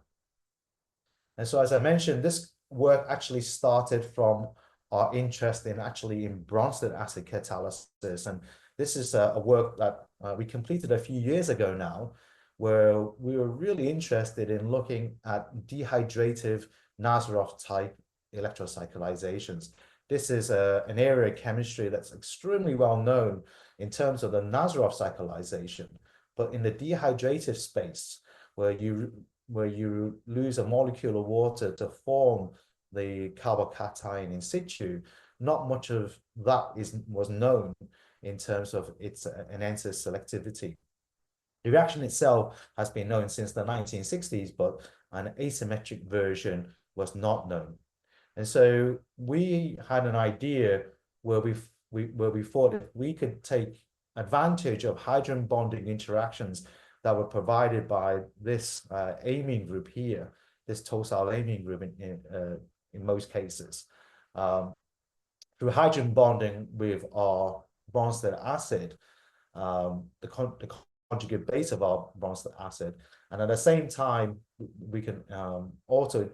And so, as I mentioned, this work actually started from our interest in bronzed acid catalysis, and this is a work that we completed a few years ago now, where we were really interested in looking at dehydrative Nasaroff type electrocyclizations. This is an area of chemistry that's extremely well known in terms of the Nazaroff cyclization, but in the dehydrated space, where you lose a molecule of water to form the carbocation in situ, not much of that was known in terms of its enhances selectivity. The reaction itself has been known since the 1960s, but an asymmetric version was not known. And so we had an idea where we thought if we could take advantage of hydrogen bonding interactions that were provided by this amine group here, this tosyl amine group in most cases, through hydrogen bonding with our Bronsted acid, the conjugate base of our Bronsted acid, and at the same time we can also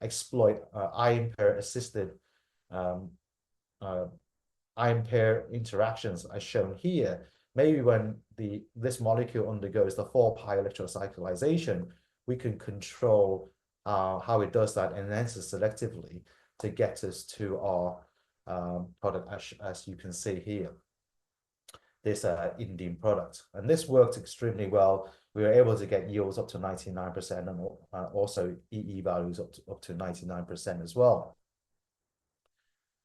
exploit ion pair assisted ion pair interactions as shown here. Maybe when this molecule undergoes the 4-pi electrocyclization, we can control how it does that and enhances selectively to get us to our product as you can see here, this indene product. And this worked extremely well. We were able to get yields up to 99% and also EE values up to 99% as well.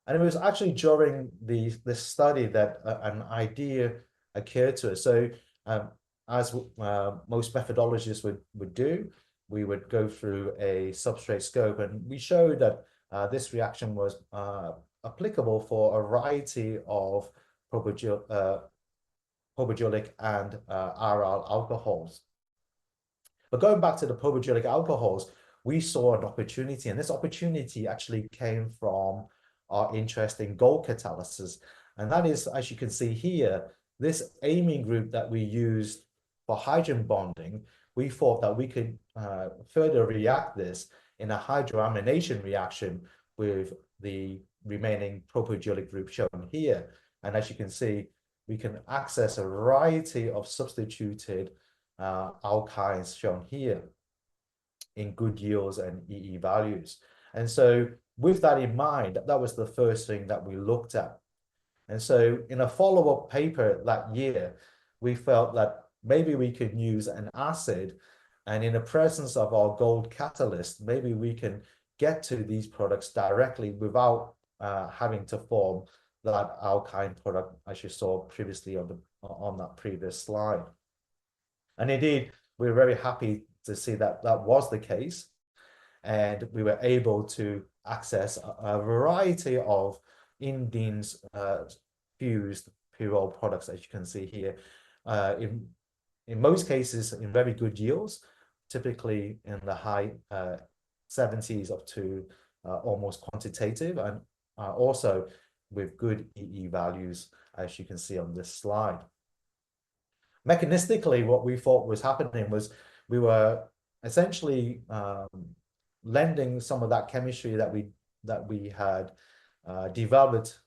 And it was actually during this study that an idea occurred to us. So as most methodologists would do, we would go through a substrate scope, and we showed that this reaction was applicable for a variety of probobulic and aryl alcohols. But going back to the probobulic alcohols, we saw an opportunity, and this opportunity actually came from our interest in gold catalysis. And that is, as you can see here, this amine group that we used for hydrogen bonding, we thought that we could further react this in a hydroamination reaction with the remaining probobulic group shown here. And as you can see, we can access a variety of substituted alkynes shown here in good yields and EE values. And so with that in mind, that was the first thing that we looked at. And so in a follow-up paper that year, we felt that maybe we could use an acid, and in the presence of our gold catalyst, maybe we can get to these products directly without having to form that alkyne product, as you saw previously on that previous slide. And indeed, we're very happy to see that that was the case. And we were able to access a variety of indenes fused pyrrole products, as you can see here. In most cases, in very good yields, typically in the high 70s up to almost quantitative, and also with good EE values, as you can see on this slide. Mechanistically, what we thought was happening was we were essentially lending some of that chemistry that we had developed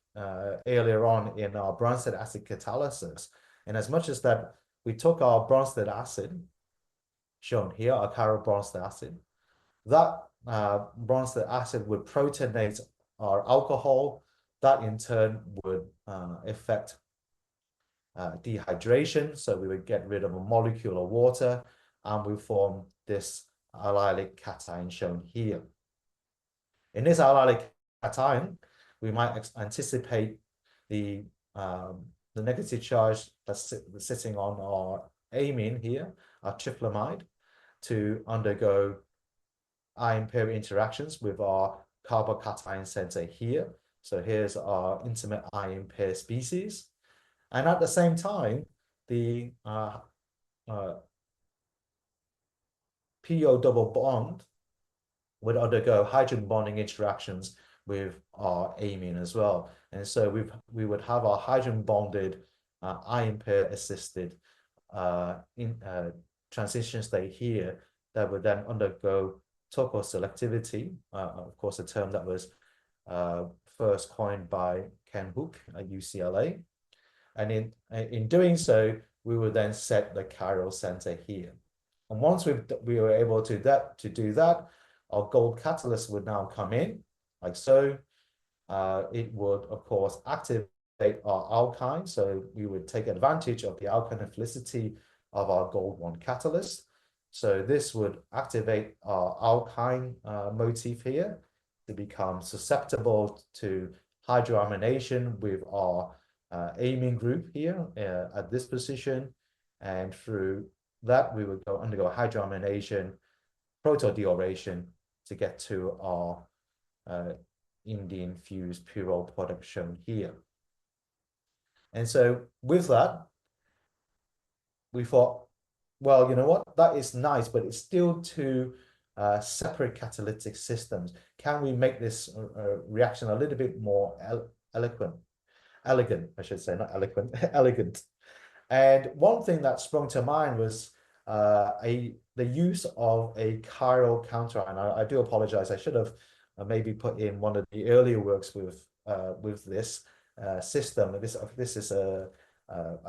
earlier on in our Bronsted acid catalysis. And as much as that, we took our Bronsted acid, shown here, our chiral Bronsted acid, that Bronsted acid would protonate our alcohol. That in turn would affect dehydration. So we would get rid of a molecule of water, and we form this allylic cation shown here. In this allylic cation, we might anticipate the negative charge that's sitting on our amine here, our triplamide, to undergo ion pair interactions with our carbocation center here. So here's our intimate ion pair species. And at the same time, the PO double bond would undergo hydrogen bonding interactions with our amine as well. And so we would have our hydrogen bonded ion pair assisted transition state here that would then undergo topo selectivity, of course, a term that was first coined by Ken Hook at UCLA. And in doing so, we would then set the chiral center here. And once we were able to do that, our gold catalyst would now come in, like so. It would, of course, activate our alkyne. So we would take advantage of the alkanophility of our gold 1 catalyst. So this would activate our alkyne motif here to become susceptible to hydroamination with our amine group here at this position. And through that, we would undergo hydroamination, protodeoration to get to our Indian fused pyrrole product shown here. And so with that, we thought, well, you know what, that is nice, but it's still two separate catalytic systems. Can we make this reaction a little bit more elegant, I should say, not eloquent, elegant. And one thing that sprung to mind was the use of a chiral counterion. I do apologize. I should have maybe put in one of the earlier works with this system. This is a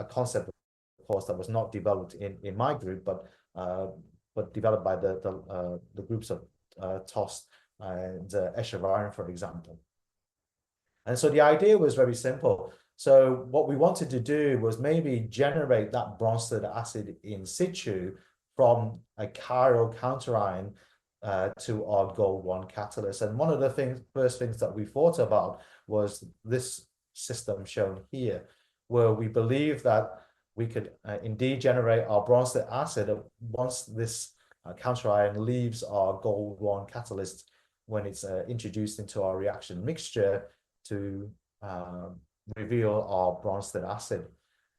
concept, of course, that was not developed in my group, but developed by the groups of Tost and Echevarren, for example. And so the idea was very simple. So what we wanted to do was maybe generate that Bronsted acid in situ from a chiral counterion to our gold 1 catalyst. And one of the first things that we thought about was this system shown here, where we believe that we could indeed generate our Bronsted acid once this counterion leaves our gold 1 catalyst when it's introduced into our reaction mixture to reveal our Bronsted acid.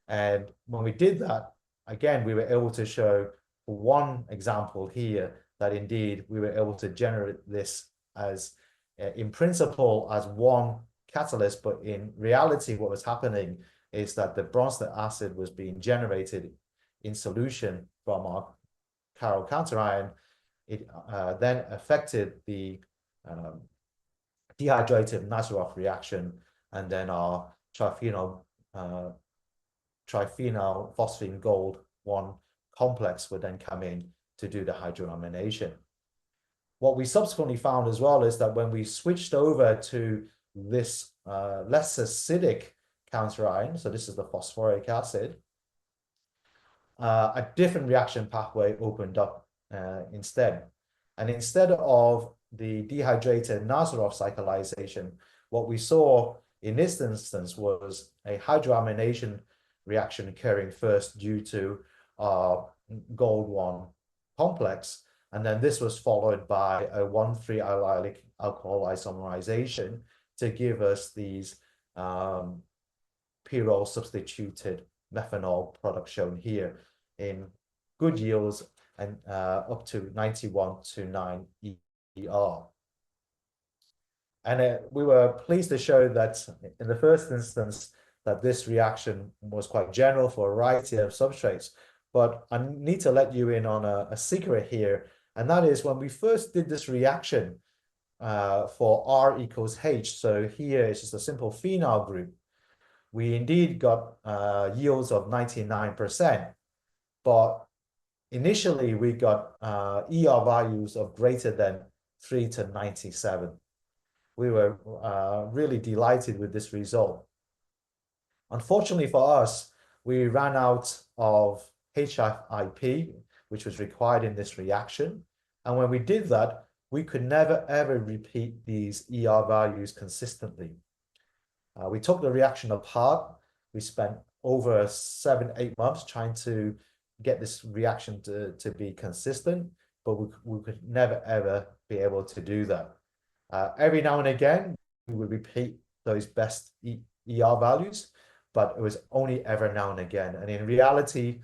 And when we did that, again, we were able to show one example here that indeed we were able to generate this as in principle as one catalyst, but in reality what was happening is that the Bronsted acid was being generated in solution from our chiral counterion. It then affected the dehydrated Nazarov reaction, and then our triphenyl phosphine gold 1 complex would then come in to do the hydroamination. What we subsequently found as well is that when we switched over to this less acidic counterion, so this is the phosphoric acid, a different reaction pathway opened up instead. And instead of the dehydrated Nazarov cyclization, what we saw in this instance was a hydroamination reaction occurring first due to our gold 1 complex, and then this was followed by a 1,3-allylic alcohol isomerization to give us these pyrrole substituted methanol products shown here in good yields and up to 91 to 9 ER. And we were pleased to show that in the first instance that this reaction was quite general for a variety of substrates. But I need to let you in on a secret here, and that is when we first did this reaction for R equals H, so here it's just a simple phenyl group, we indeed got yields of 99%, but initially we got ER values of greater than 3 to 97. We were really delighted with this result. Unfortunately for us, we ran out of HFIP, which was required in this reaction. And when we did that, we could never ever repeat these ER values consistently. We took the reaction apart. We spent over 7-8 months trying to get this reaction to be consistent, but we could never ever be able to do that. Every now and again, we would repeat those best ER values, but it was only ever now and again. And in reality,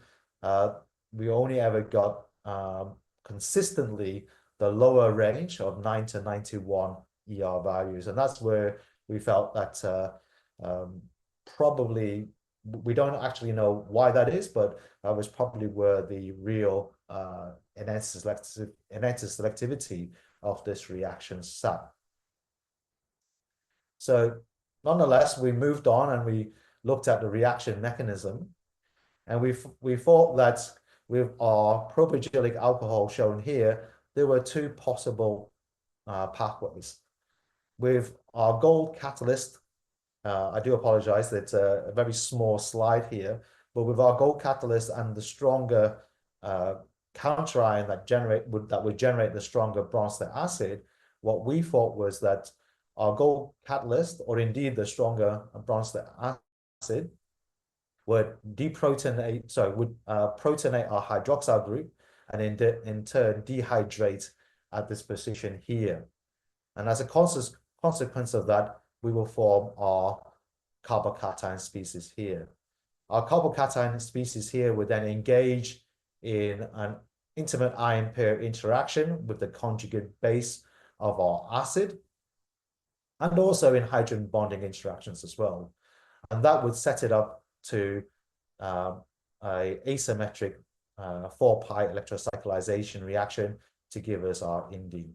we only ever got consistently the lower range of 9 to 91 ER values. And that's where we felt that probably, we don't actually know why that is, but that was probably where the real enhanced selectivity of this reaction sat. So nonetheless, we moved on and we looked at the reaction mechanism, and we thought that with our propygylic alcohol shown here, there were two possible pathways. With our gold catalyst, I do apologize that it's a very small slide here, but with our gold catalyst and the stronger counter ion that would generate the stronger bronze acid, what we thought was that our gold catalyst, or indeed the stronger bronze acid, would protonate our hydroxyl group and in turn dehydrate at this position here. And as a consequence of that, we will form our carbocation species here. Our carbocation species here would then engage in an intimate ion pair interaction with the conjugate base of our acid, and also in hydrogen bonding interactions as well. And that would set it up to a asymmetric 4-pi electrocyclization reaction to give us our indene.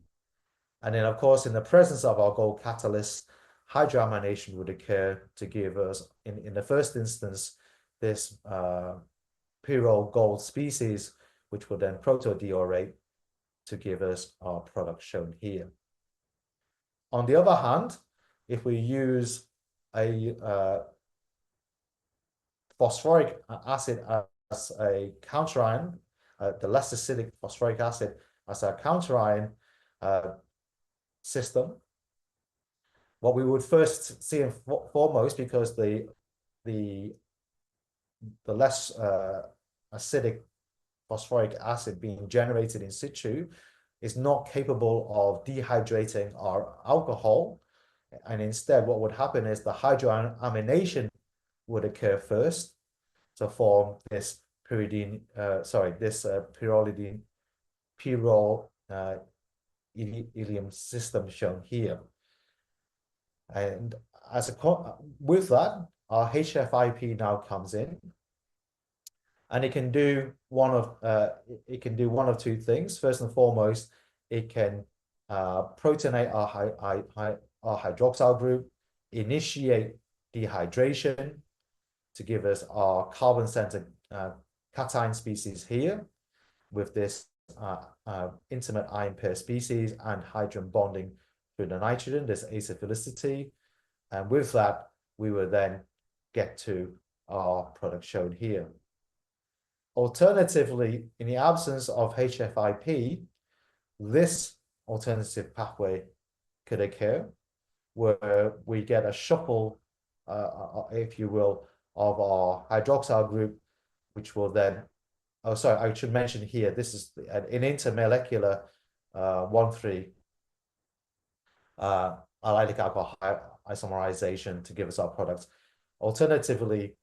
And then, of course, in the presence of our gold catalyst, hydroamination would occur to give us, in the first instance, this pyrrole gold species, which will then protodeorate to give us our product shown here. On the other hand, if we use a phosphoric acid as a counter ion, the less acidic phosphoric acid as a counter ion system, what we would first see foremost, because the less acidic phosphoric acid being generated in situ is not capable of dehydrating our alcohol, and instead what would happen is the hydroamination would occur first to form this pyrrole ilium system shown here. And with that, our HFIP now comes in, and it can do one of two things. First and foremost, it can protonate our hydroxyl group, initiate dehydration to give us our carbon-centered cation species here with this intimate ion pair species and hydrogen bonding through the nitrogen, this aciphilicity. And with that, we will then get to our product shown here. Alternatively, in the absence of HFIP, this alternative pathway could occur where we get a shuffle, if you will, of our hydroxyl group, which will then, oh, sorry, I should mention here, this is an intermolecular 1,3 allylic alcohol isomerization to give us our products. Alternatively,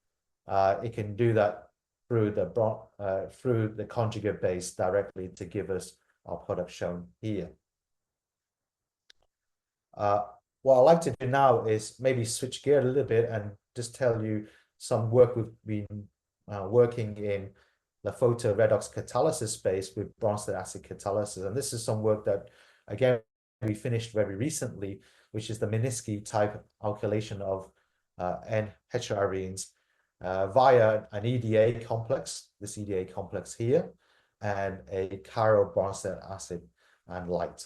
it can do that through the conjugate base directly to give us our product shown here. What I'd like to do now is maybe switch gear a little bit and just tell you some work we've been working in the photoredox catalysis space with bronze acid catalysis. And this is some work that, again, we finished very recently, which is the Minsky type alkylation of N-heteroarenes via an EDA complex, this EDA complex here, and a chiral bronze acid and light.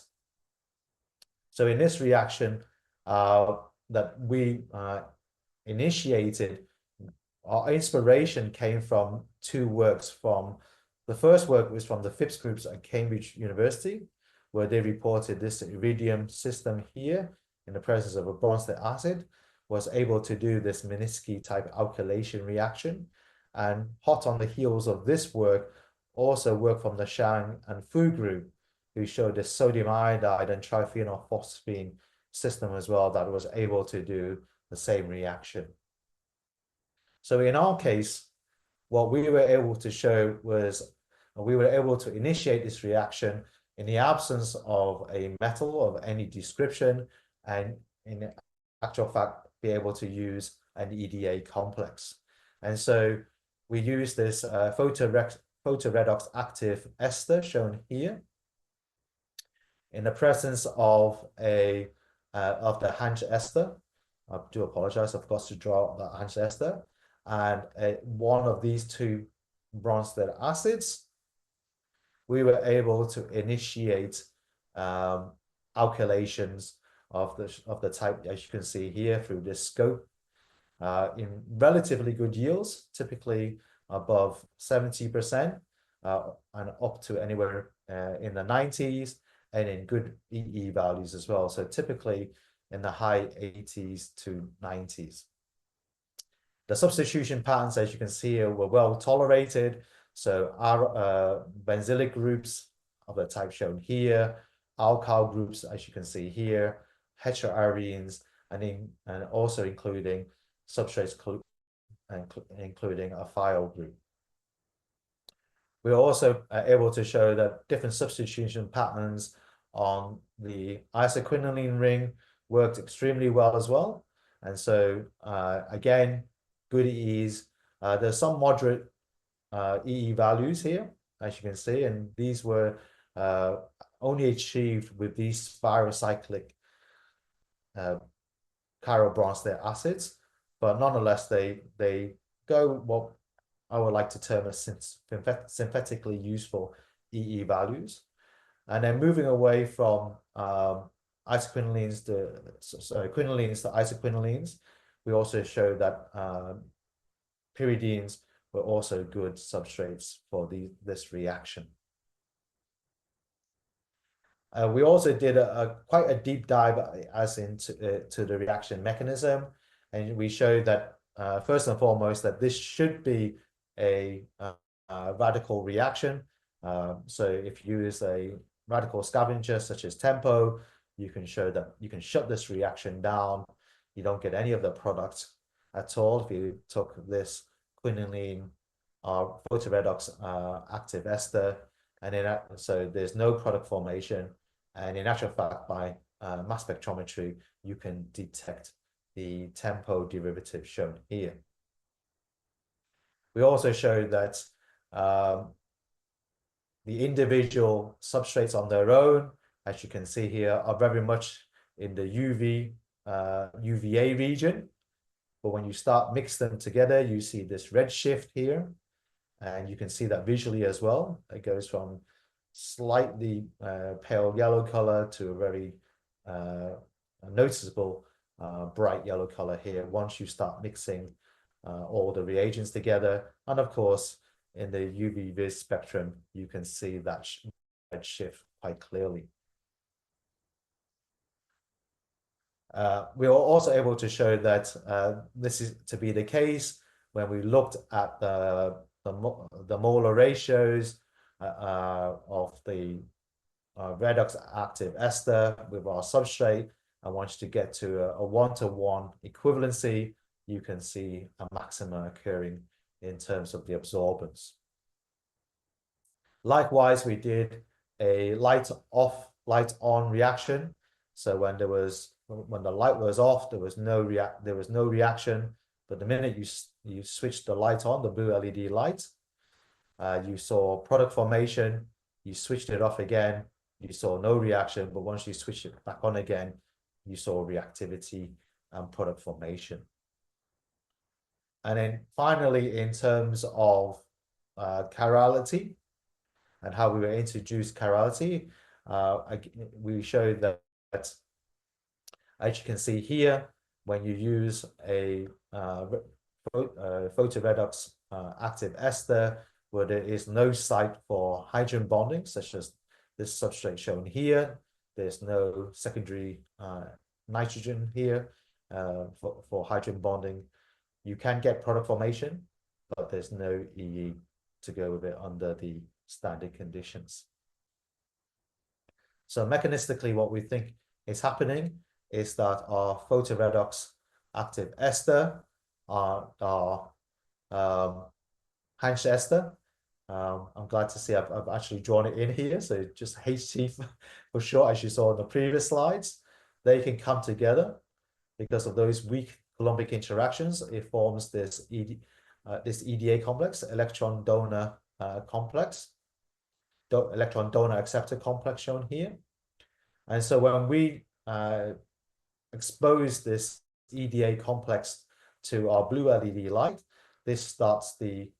So in this reaction that we initiated, our inspiration came from two works. The first work was from the Phipps groups at Cambridge University, where they reported this iridium system here in the presence of a bronze acid was able to do this Minsky type alkylation reaction. And hot on the heels of this work, also work from the Shang and Fu group, who showed this sodium iodide and triphenylphosphine system as well that was able to do the same reaction. So in our case, what we were able to show was we were able to initiate this reaction in the absence of a metal of any description, and in actual fact, be able to use an EDA complex. And so we use this photoredox active ester shown here in the presence of the Hansch ester. I do apologize, of course, to draw the Hansch ester, and one of these two bronze acids. We were able to initiate alkylations of the type, as you can see here, through this scope in relatively good yields, typically above 70%, and up to anywhere in the 90s, and in good EE values as well. So typically in the high 80s to 90s. The substitution patterns, as you can see here, were well tolerated. So our benzylic groups of the type shown here, alkyl groups, as you can see here, heteroarenes, and also including substrates including a thiol group. We are also able to show that different substitution patterns on the isoquinoline ring worked extremely well as well. And so again, good EEs. There's some moderate EE values here, as you can see, and these were only achieved with these spirocyclic chiral bronze acids, but nonetheless they go what I would like to term as synthetically useful EE values. And then moving away from isoquinolines to quinolines to isoquinolines, we also show that pyridines were also good substrates for this reaction. We also did quite a deep dive as into to the reaction mechanism, and we showed that first and foremost that this should be a radical reaction. So if you use a radical scavenger such as TEMPO, you can show that you can shut this reaction down. You don't get any of the products at all if you took this quinoline photoredox active ester, and so there's no product formation. And in actual fact, by mass spectrometry, you can detect the TEMPO derivative shown here. We also showed that the individual substrates on their own, as you can see here, are very much in the UVA region. But when you start mix them together, you see this red shift here. And you can see that visually as well. It goes from slightly pale yellow color to a very noticeable bright yellow color here once you start mixing all the reagents together. And of course, in the UV-Vis spectrum, you can see that red shift quite clearly. We were also able to show that this is to be the case when we looked at the molar ratios of the redox active ester with our substrate. And once you get to a one-to-one equivalency, you can see a maxima occurring in terms of the absorbance. Likewise, we did a light off, light on reaction. So when the light was off, there was no reaction. But the minute you switched the light on, the blue LED light, you saw product formation. You switched it off again, you saw no reaction. But once you switched it back on again, you saw reactivity and product formation. And then finally, in terms of chirality and how we were introduced chirality, we showed that, as you can see here, when you use a photoredox active ester, where there is no site for hydrogen bonding, such as this substrate shown here, there's no secondary nitrogen here for hydrogen bonding. You can get product formation, but there's no EE to go with it under the standard conditions. So mechanistically, what we think is happening is that our photoredox active ester, our Hansch ester, I'm glad to see I've actually drawn it in here. So just HT for short, as you saw in the previous slides, they can come together because of those weak Coulombic interactions. It forms this EDA complex, electron donor complex, electron donor acceptor complex shown here. And so when we expose this EDA complex to our blue LED light, this starts the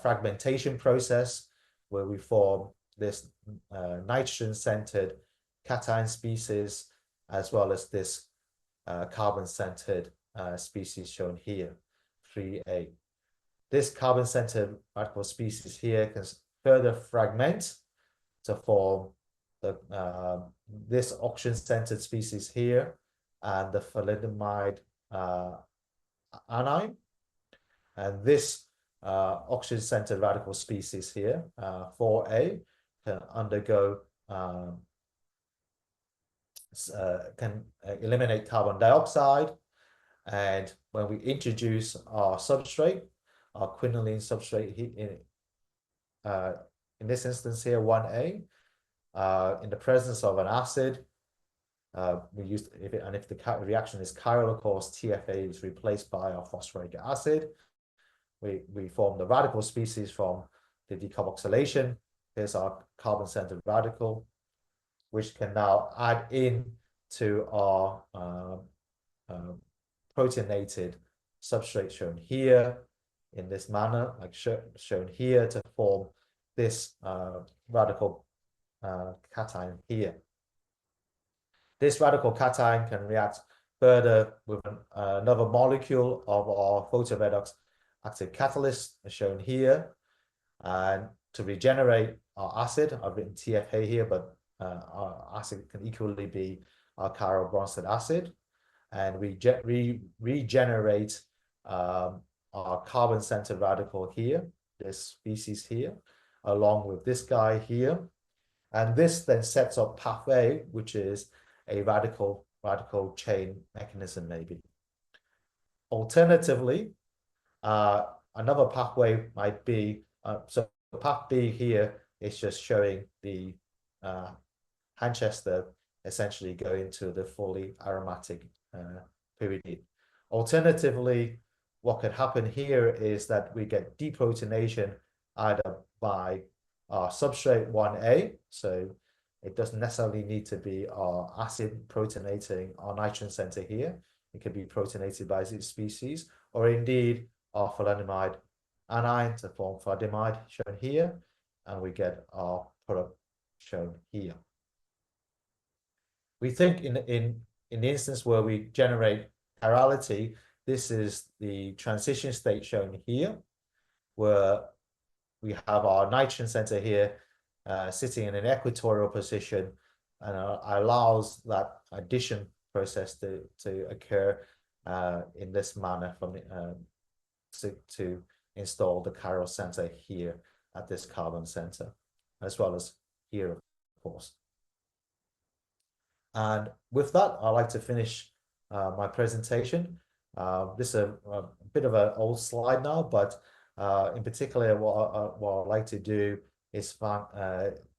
fragmentation process where we form this nitrogen-centered cation species, as well as this carbon-centered species shown here, 3A. This carbon-centered radical species here can further fragment to form the this oxygen-centered species here and the thalidomide anion, and this oxygen-centered radical species here, 4A, can undergo can eliminate carbon dioxide, and when we introduce our substrate, our quinoline substrate in this instance here, 1A, in the presence of an acid, if the reaction is chiral, of course, TFA is replaced by our phosphoric acid. We form the radical species from the decarboxylation. Here's our carbon-centered radical, which can now add in to our protonated substrate shown here in this manner, like shown here, to form this radical cation here. This radical cation can react further with another molecule of our photoredox active catalyst, as shown here, and to regenerate our acid. I've written TFA here, but our acid can equally be our chiral Bronsted acid, and we regenerate our carbon-centered radical here, this species here, along with this guy here, and this then sets up pathway, which is a radical chain mechanism maybe. Alternatively, another pathway might be, so path B here is just showing the Hanchester essentially going to the fully aromatic pyridine. Alternatively, what could happen here is that we get deprotonation either by our substrate 1A, so it doesn't necessarily need to be our acid protonating our nitrogen center here. It can be protonated by its species, or indeed our thalidomide anion to form thalidomide shown here, and we get our product shown here. We think in the instance where we generate chirality, this is the transition state shown here, where we have our nitrogen center here sitting in an equatorial position, and allows that addition process to occur in this manner from to install the chiral center here at this carbon center, as well as here, of course. And with that, I'd like to finish my presentation. This is a bit of an old slide now, but in particular, what I'd like to do is thank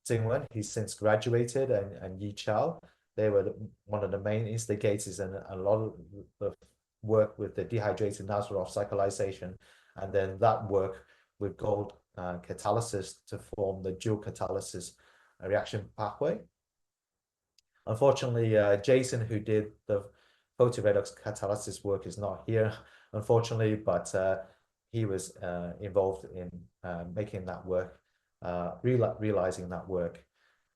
Jung, he's since graduated, and Yi Chao. They were one of the main instigators and a lot of the work with the dehydrated Nazarov cyclization, and then that work with gold catalysis to form the dual catalysis reaction pathway. Unfortunately, Jason, who did the photoredox catalysis work, is not here, unfortunately, but he was involved in making that work, realizing that work.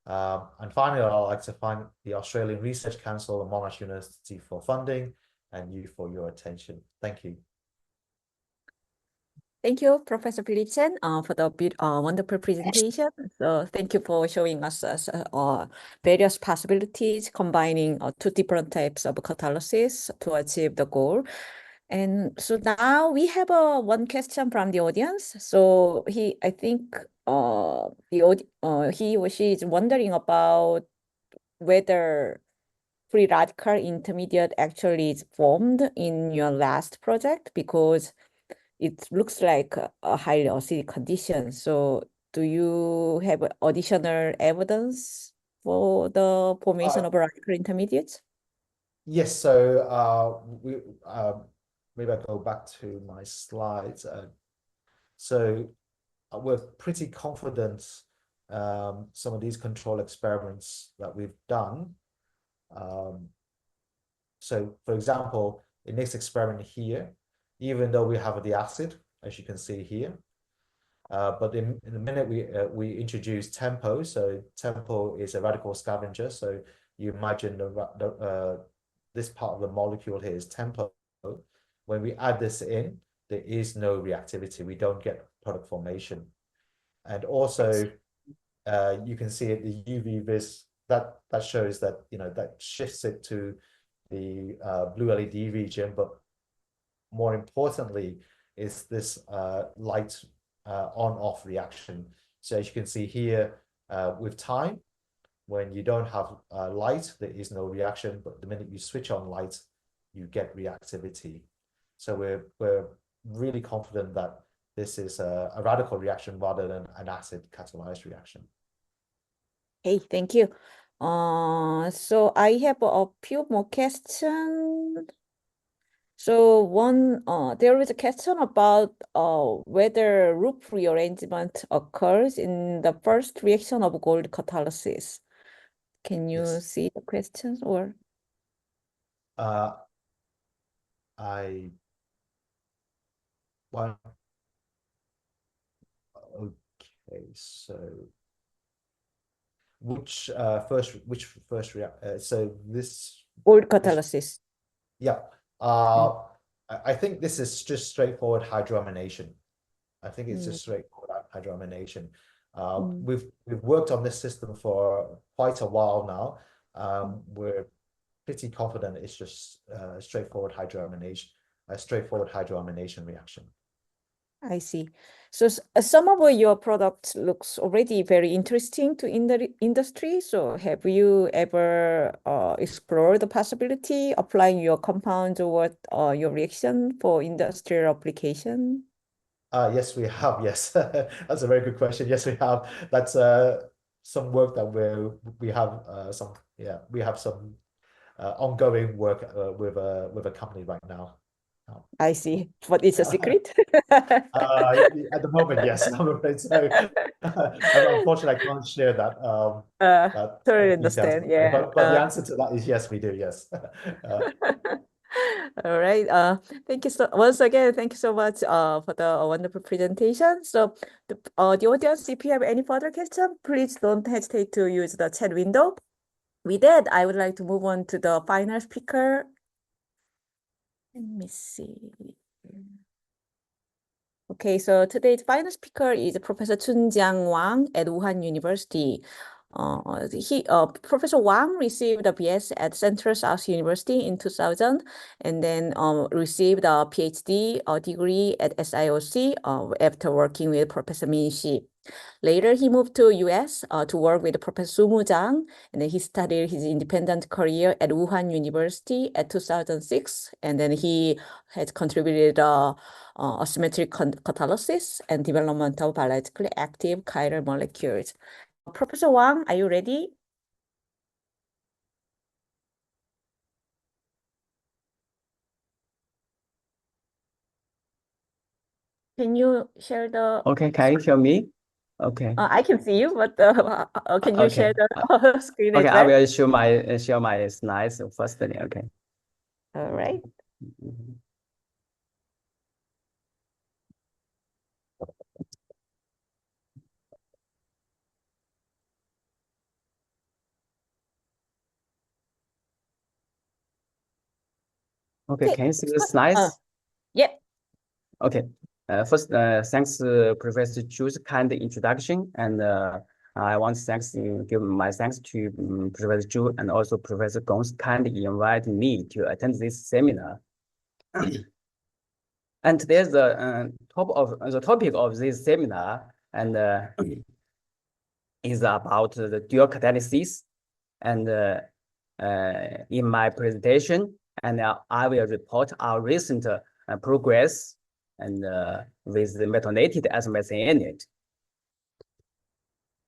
And finally, I'd like to thank the Australian Research Council and Monash University for funding, and you for your attention. Thank you. Thank you, Professor Philip Chen, for the wonderful presentation. So thank you for showing us various possibilities combining two different types of catalysis to achieve the goal. And so now we have one question from the audience. So I think he or she is wondering about whether free radical intermediate actually is formed in your last project, because it looks like a highly acidic condition. So do you have additional evidence for the formation of radical intermediates? Yes, so maybe I'll go back to my slides. So we're pretty confident some of these control experiments that we've done. So for example, in this experiment here, even though we have the acid, as you can see here, but in the minute we introduce tempo, so tempo is a radical scavenger. So you imagine this part of the molecule here is tempo, when we add this in, there is no reactivity. We don't get product formation. And also, you can see it, the UV vis, that shows that, that shifts it to the blue LED region, but more importantly is this light on-off reaction. So as you can see here, with time, when you don't have light, there is no reaction, but the minute you switch on light, you get reactivity. So we're really confident that this is a radical reaction rather than an acid catalyzed reaction. Hey, thank you. So I have a few more questions. So there is a question about whether loop rearrangement occurs in the first reaction of gold catalysis. Can you Yes. see the questions or? Okay, so which first react? So this Gold catalysis. Yeah. I think this is just straightforward hydroamination. I think it's just straightforward hydroamination. We've worked on this system for quite a while now. We're pretty confident it's just straightforward hydroamination, a straightforward hydroamination reaction. I see. So some of your products looks already very interesting to in the industry. So have you ever explored the possibility applying your compound or your reaction for industrial application? Yes, we have. Yes, that's a very good question. Yes, we have. That's some work that we have some. Yeah, we have some ongoing work with a company right now. I see, but it's a secret. At the moment, yes, I'm afraid so. Unfortunately, I can't share that. Totally details. understand. Yeah. But the answer to that is yes, we do. Yes. All right. Thank you once again. Thank you so much for the wonderful presentation. So the audience, if you have any further questions, please don't hesitate to use the chat window. With that, I would like to move on to the final speaker. Let me see. Okay, so today's final speaker is Professor Chunjiang Wang at Wuhan University. Professor Wang received a BS at Central South University in 2000, and then received a PhD degree at SIOC after working with Professor Min Joo. Later, he moved to US to work with Professor Sumu Zhang, and then he started his independent career at Wuhan University at 2006, and then he has contributed asymmetric catalysis and development of biologically active chiral molecules. Professor Wang, are you ready? Can you share the... Okay, can you hear me? Okay. I can see you, but can you share the screen as Okay, well? I will share my slides first. Okay. All right. Okay, can you see the slides? Yep. Okay. First, thanks Professor Zhu's kind introduction, and I want to give my thanks to Professor Zhu and also Professor Gong's kind invite me to attend this seminar. And today's the topic of this seminar and is about the dual catalysis. And in my presentation, and I will report our recent progress and with the methylated acetylmethane.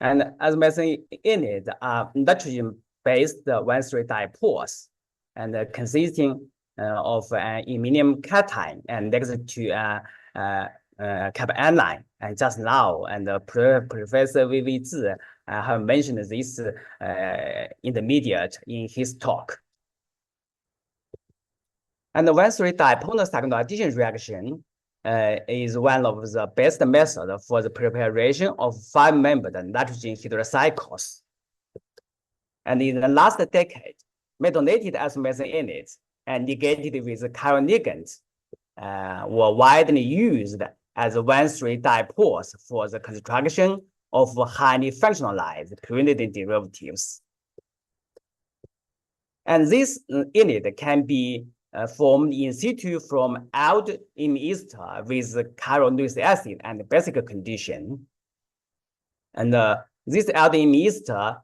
And acetylmethane are nitrogen-based 1,3 dipoles and consisting of an iminium cation and next to kappa anion. And just now, and Professor V.V. Zi have mentioned this intermediate in his talk. And the 1,3 dipole secondary addition reaction is one of the best methods for the preparation of 5-membered nitrogen heterocycles. And in the last decade, methylated acetylmethane and ligated with chiral ligands were widely used as 1,3 dipoles for the construction of highly functionalized pyrimidine derivatives. And this unit can be formed in situ from aldimine ester with chiral acid and basic condition. And this aldimine ester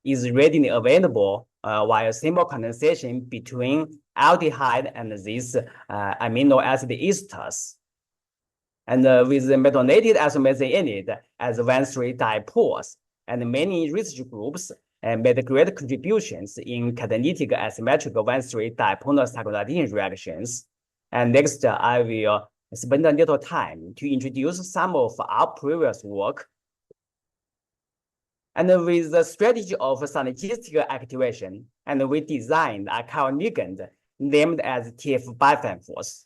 is readily available via simple condensation between aldehyde and these amino acid esters. And with the methylated isomethane unit as 1,3 dipoles, and many research groups made great contributions in catalytic asymmetric 1,3 dipolar cycloadhesion reactions. And next, I will spend a little time to introduce some of our previous work. And with the strategy of synergistic activation, and we designed a chiral ligand named as TF bifenphos.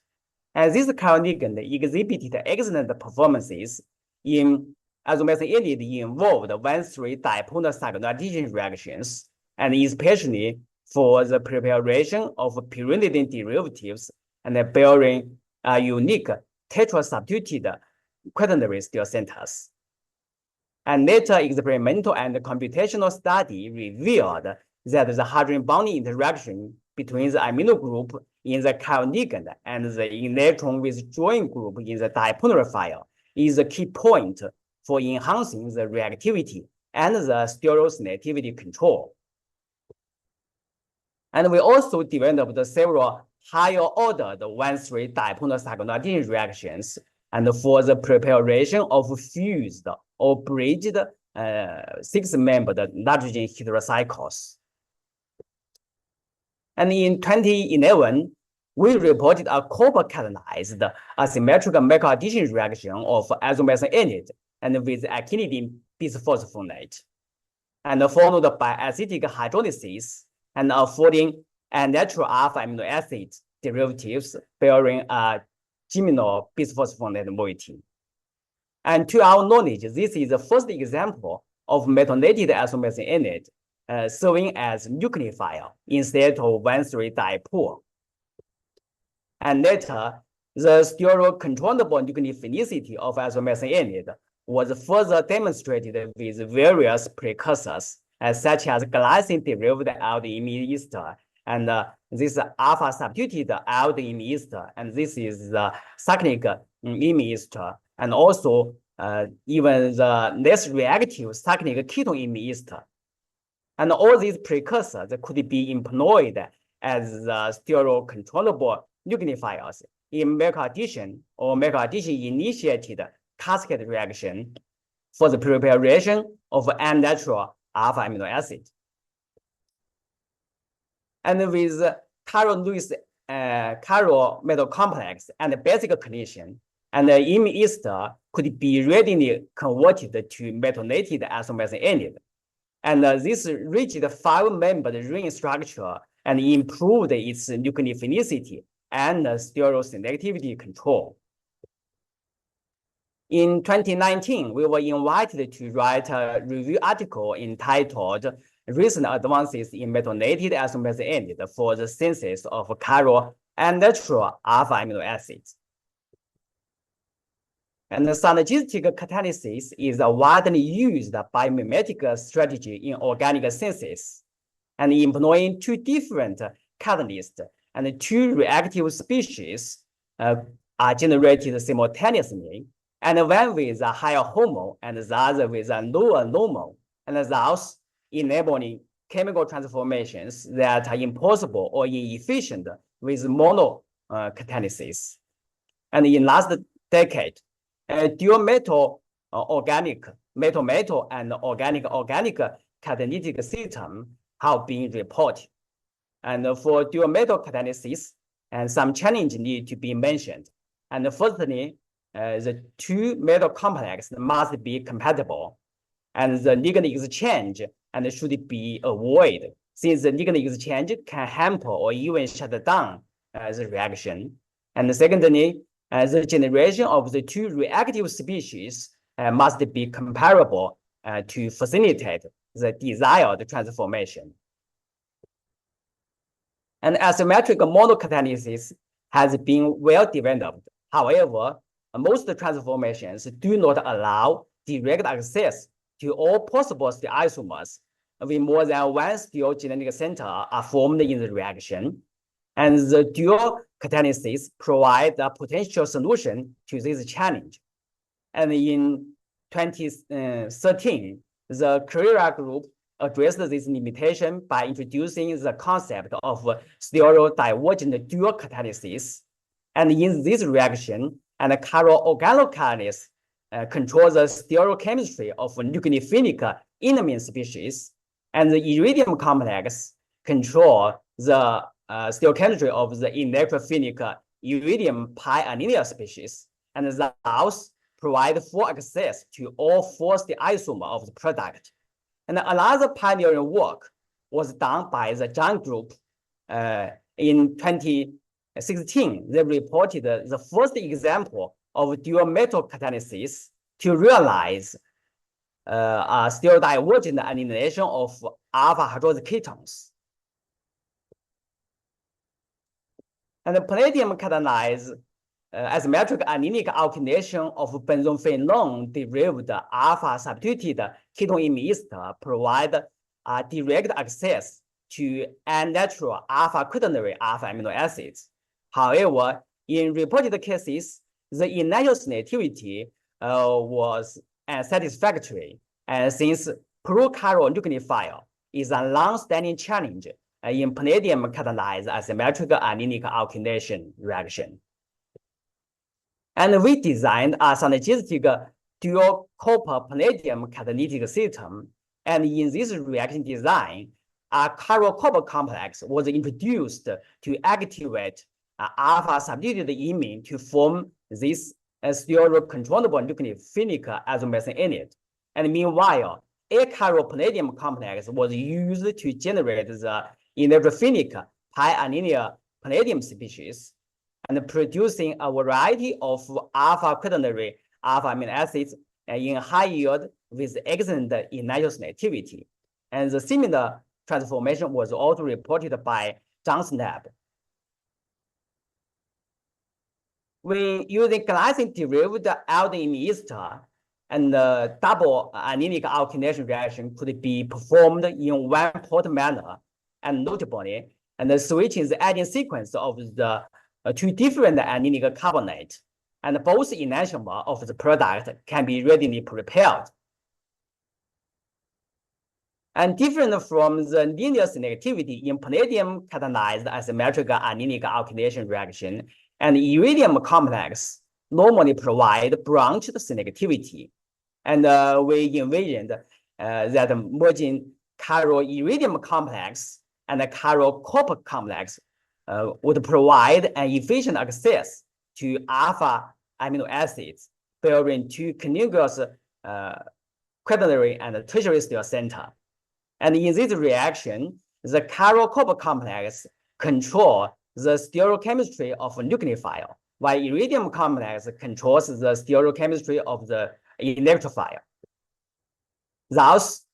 And this chiral ligand exhibited excellent performances in isomethane unit involved 1,3 dipolar cycloadhesion reactions, and especially for the preparation of pyrimidine derivatives and bearing a unique tetrasubstituted quaternary steel centers. And later experimental and computational study revealed that the hydrogen bonding interaction between the amino group in the chiral ligand and the electron withdrawing group in the dipolarifier is a key point for enhancing the reactivity and the stereoselectivity control. And we also developed several higher ordered 1,3 dipolar cycloadhesion reactions and for the preparation of fused or bridged 6-membered nitrogen heterocycles. And in 2011, we reported a copper-catalyzed asymmetric macroaddition reaction of isomethane unit and with actinium bisphosphonate, and followed by acetic hydrolysis and affording unnatural alpha amino acid derivatives bearing a geminal bisphosphonate moiety. And to our knowledge, this is the first example of methylated isomethane unit serving as nucleophile instead of 1,3 dipole. And later, the stereocontrollable nucleophilicity of isomethane unit was further demonstrated with various precursors, such as glycine-derived aldimine ester, and this alpha substituted aldimine ester, and this is the cyclic imine ester, and also even the less reactive cyclic ketone imine ester. And all these precursors could be employed as stereocontrollable nucleophiles in macroaddition or macroaddition-initiated cascade reaction for the preparation of unnatural alpha amino acid. And with chiral metal complex and basic condition, and the imine ester could be readily converted to methylated isomethane unit. And this reached 5-membered ring structure and improved its nucleophilicity and stereoselectivity control. In 2019, we were invited to write a review article entitled Recent Advances in Methylated Isomethane Unit for the Synthesis of Chiral and Natural Alpha Amino Acids. And the synergistic catalysis is a widely used biomimetic strategy in organic synthesis, and employing 2 different catalysts and 2 reactive species are generated simultaneously, and one with a higher HOMO and the other with a lower LOMO, and thus enabling chemical transformations that are impossible or inefficient with mono catalysis. And in last decade, dual metal organic, metal-metal and organic catalytic system have been reported. And for dual metal catalysis, and some challenge need to be mentioned. And firstly, the 2 metal complex must be compatible, and the ligand exchange and should be avoided, since the ligand exchange can hamper or even shut down the reaction. And secondly, the generation of the 2 reactive species must be comparable to facilitate the desired transformation. And asymmetric monocatalysis has been well developed. However, most transformations do not allow direct access to all possible stereoisomers with more than one stereogenetic center are formed in the reaction. And the dual catalysis provides a potential solution to this challenge. And in 2013, the Carrera group addressed this limitation by introducing the concept of stereodivergent dual catalysis. And in this reaction, and chiral organocatalysis controls the stereochemistry of nucleophilic enamine species, and the iridium complex control the stereochemistry of the electrophilic iridium pi-annealing species, and thus provide full access to all four stereoisomers of the product. And another pioneering work was done by the Jung group in 2016. They reported the first example of dual metal catalysis to realize a stereodivergent annihilation of alpha hydroxy ketones. And the palladium catalyzed asymmetric anilic alkylation of benzophenone-derived alpha substituted ketone ester provide direct access to unnatural alpha quaternary alpha amino acids. However, in reported cases, the initial selectivity was unsatisfactory, and since prochiral nucleophile is a long-standing challenge in palladium catalyzed asymmetric anilic alkylation reaction. And we designed a synergistic dual copper palladium catalytic system. And in this reaction design, a chiral copper complex was introduced to activate alpha substituted imine to form this stereocontrollable nucleophilic isomethionate. And meanwhile, a chiral palladium complex was used to generate the electrophilic pi-annealing palladium species, and producing a variety of alpha quaternary alpha amino acids in high yield with excellent initial selectivity. And the similar transformation was also reported by Jung's lab. When using glycine-derived aldehyde ester, and double anilic alkylation reaction could be performed in one-port manner, and notably, and switching the adding sequence of the two different anilic carbonate, and both enantiomer of the product can be readily prepared. And different from the linear selectivity in palladium catalyzed asymmetric anilic alkylation reaction, and iridium complex normally provide branched selectivity. And we envisioned that merging chiral iridium complex and a chiral copper complex would provide an efficient access to alpha amino acids bearing two contiguous quaternary and tertiary stereo center. And in this reaction, the chiral copper complex control the stereochemistry of a nucleophile, while iridium complex controls the stereochemistry of the electrophile. Thus,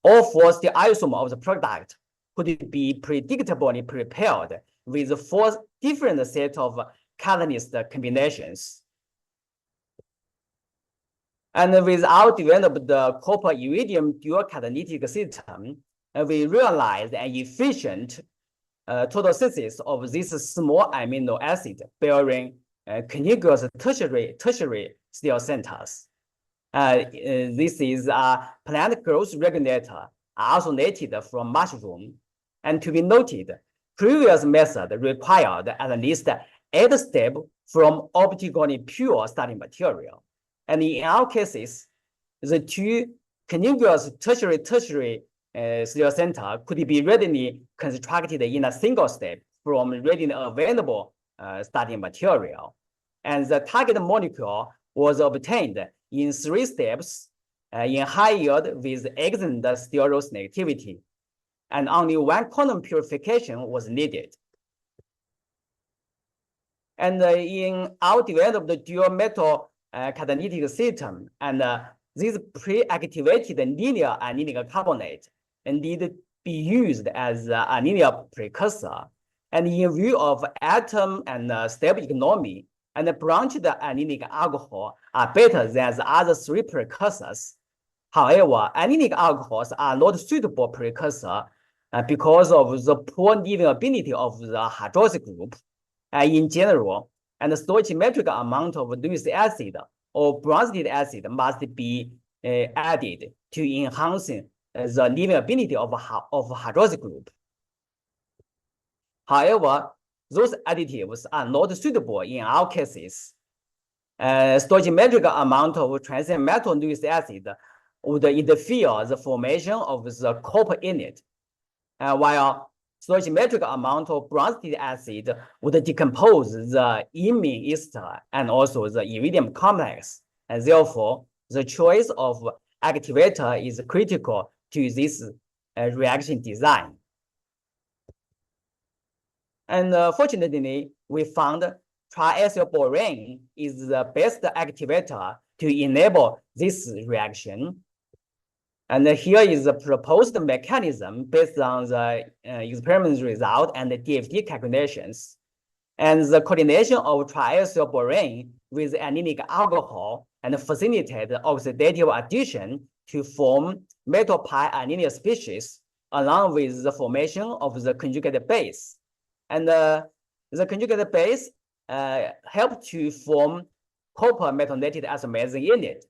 all four stereoisomers of the product could be predictably prepared with four different sets of catalyst combinations. And with our developed the copper iridium dual catalytic system, we realized an efficient total synthesis of this small amino acid bearing contiguous tertiary stereo centers. This is a plant growth regulator isolated from mushroom. And to be noted, previous method required at least 8 steps from optically pure starting material. And in our cases, the two contiguous tertiary stereo center could be readily constructed in a single step from readily available starting material. And the target molecule was obtained in 3 steps in high yield with excellent stereo selectivity. And only one quantum purification was needed. And in our developed dual metal catalytic system, and this pre-activated linear anilic carbonate need to be used as an annealing precursor. And in view of atom and step economy, and the branched anilic alcohol are better than the other three precursors. However, anilic alcohols are not suitable precursor because of the poor leaving ability of the hydroxy group in general, and the stoichiometric amount of Lewis acid or bronzed acid must be added to enhancing the leaving ability of hydroxy group. However, those additives are not suitable in our cases. Stoichiometric amount of transient metal Lewis acid would interfere the formation of the copper in it, while stoichiometric amount of bronzed acid would decompose the imine ester and also the iridium complex, and therefore the choice of activator is critical to this reaction design. And fortunately, we found triacylborane is the best activator to enable this reaction. And here is the proposed mechanism based on the experiment result and the DFT calculations. And the coordination of triacylborane with anilic alcohol and facilitate oxidative addition to form metal pi anilic species, along with the formation of the conjugate base. And the conjugate base helped to form copper metallated isomers in it.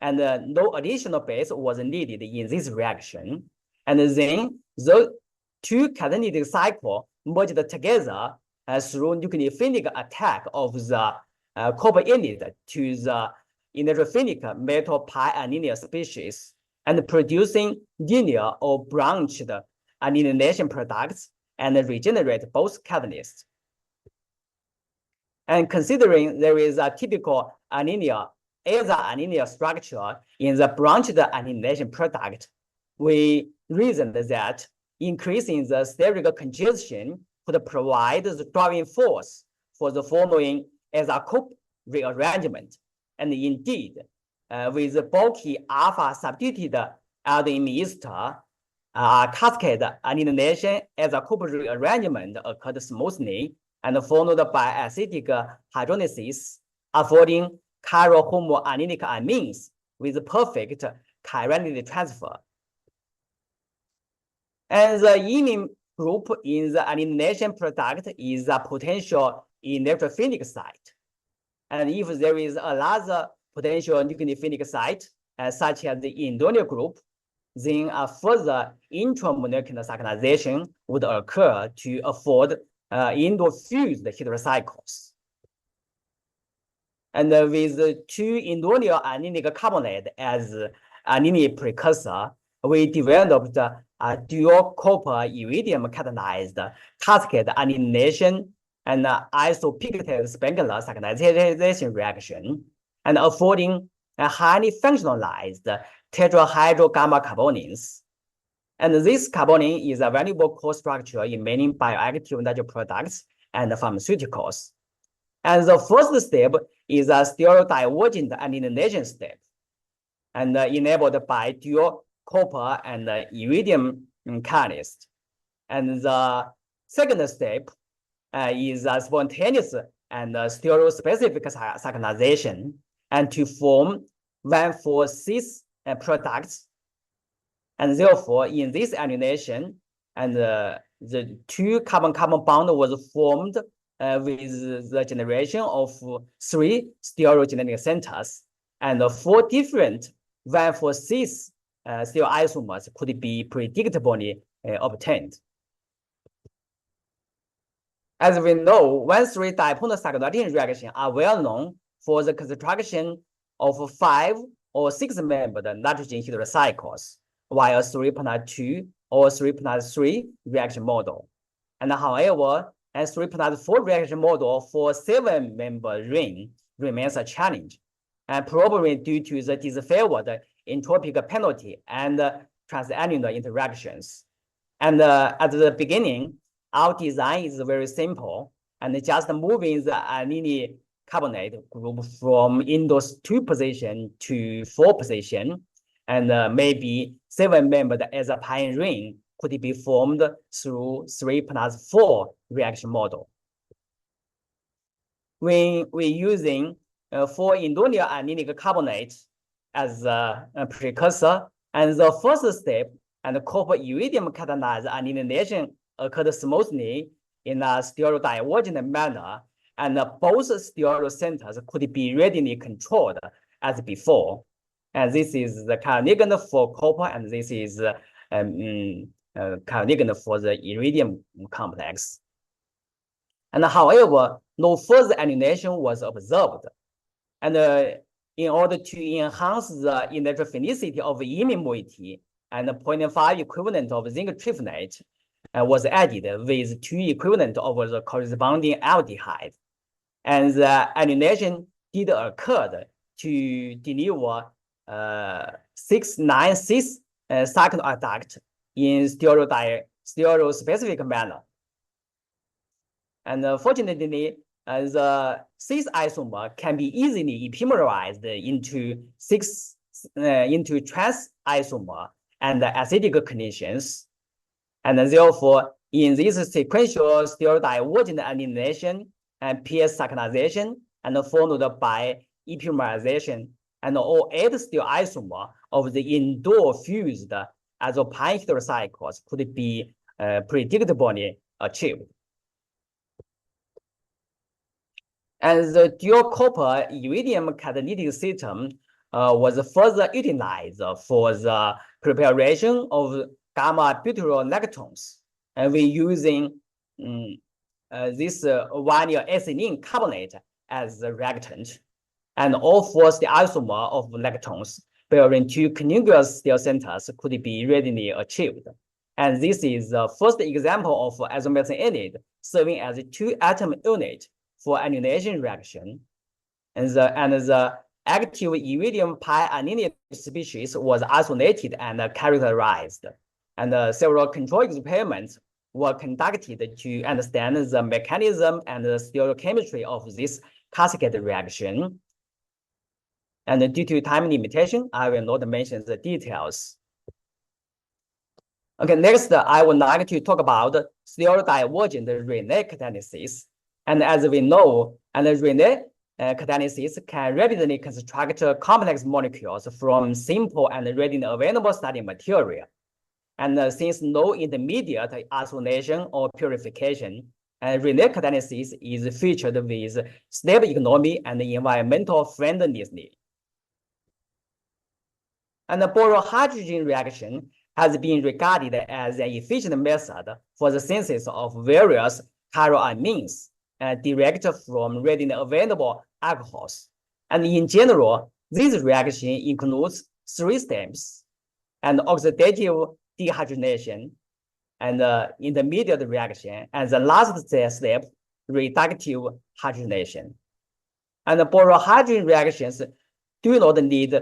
And no additional base was needed in this reaction. And then the two catalytic cycles merged together through nucleophilic attack of the copper inlet to the electrophilic metal pi anilic species, and producing linear or branched annihilation products and regenerate both catalysts. And considering there is a typical aza-anilic structure in the branched annihilation product, we reasoned that increasing the steric congestion could provide the driving force for the following aza-couple rearrangement. And indeed, with the bulky alpha substituted aldehyde ester, cascade annihilation aza-couple rearrangement occurred smoothly and followed by acidic hydrolysis, affording chiral homoannilic amines with perfect chirality transfer. And the imine group in the annihilation product is a potential electrophilic site. And if there is another potential nucleophilic site, such as the indole group, then a further intramolecular cyclization would occur to afford indole-fused heterocycles. And with the two indole anilic carbonate as anilic precursor, we developed a dual copper iridium catalyzed cascade annihilation and isopictet Spengler cyclization reaction, and affording a highly functionalized tetrahydrogamma carbonins. And this carbonin is a valuable core structure in many bioactive natural products and pharmaceuticals. And the first step is a stereodivergent annihilation step, and enabled by dual copper and iridium catalyst. And the second step is a spontaneous and stereospecific cyclization, and to form 1,4,6 products. And therefore, in this annihilation, and the two carbon-carbon bond was formed with the generation of 3 stereogenetic centers, and 4 different 1,4,6 stereoisomers could be predictably obtained. As we know, 1,3-dipole cyclization reactions are well known for the construction of 5 or 6-membered nitrogen heterocycles, while 3+2 or 3+3 reaction model. And however, a 3+4 reaction model for 7-member ring remains a challenge, and probably due to the disfavored entropic penalty and transannular interactions. And at the beginning, our design is very simple, and just moving the anilic carbonate group from indole 2 position to 4 position, and maybe 7-membered as a pine ring could be formed through 3+4 reaction model. When we're using 4-indonyl anilic carbonate as a precursor, and the first step and the copper iridium catalyzed anilation occurred smoothly in a stereodivergent manner, and both stereo centers could be readily controlled as before. And this is the chiroligand for copper, and this is chiroligand for the iridium complex. And however, no further annihilation was observed. And in order to enhance the electrophilicity of imine moiety, and 0.5 equivalent of zinc triphenate was added with 2 equivalent of the corresponding aldehyde. And the annihilation did occur to deliver 696 cycloadduct in stereospecific manner. And fortunately, the cis isomer can be easily epimerized into trans isomer and acidic conditions. And therefore, in this sequential stereodivergent annihilation and PS cyclization, and followed by epimerization, and all 8 stereoisomer of the indoor fused azopine heterocycles could be predictably achieved. And the dual copper iridium catalytic system was further utilized for the preparation of gamma butyryl lactones, and we're using this vinyl ethylene carbonate as a reactant, and all 4 stereoisomer of lactones bearing 2 contiguous stereocenters could be readily achieved. And this is the first example of isomethionate serving as a 2-atom unit for annihilation reaction. And the active iridium pi anilate species was isolated and characterized. And several control experiments were conducted to understand the mechanism and the stereochemistry of this cascade reaction. And due to time limitation, I will not mention the details. Okay, next, I would like to talk about stereodivergent Rene catalysis. And as we know, Rene catalysis can rapidly construct complex molecules from simple and readily available starting material. And since no intermediate isolation or purification, Rene catalysis is featured with stable economy and environmental friendliness. And the boron-hydrogen reaction has been regarded as an efficient method for the synthesis of various chiroamines derived from readily available alcohols. And in general, this reaction includes 3 steps: and oxidative dehydrogenation, and intermediate reaction, and the last step, reductive hydrogenation. And the boron-hydrogen reactions do not need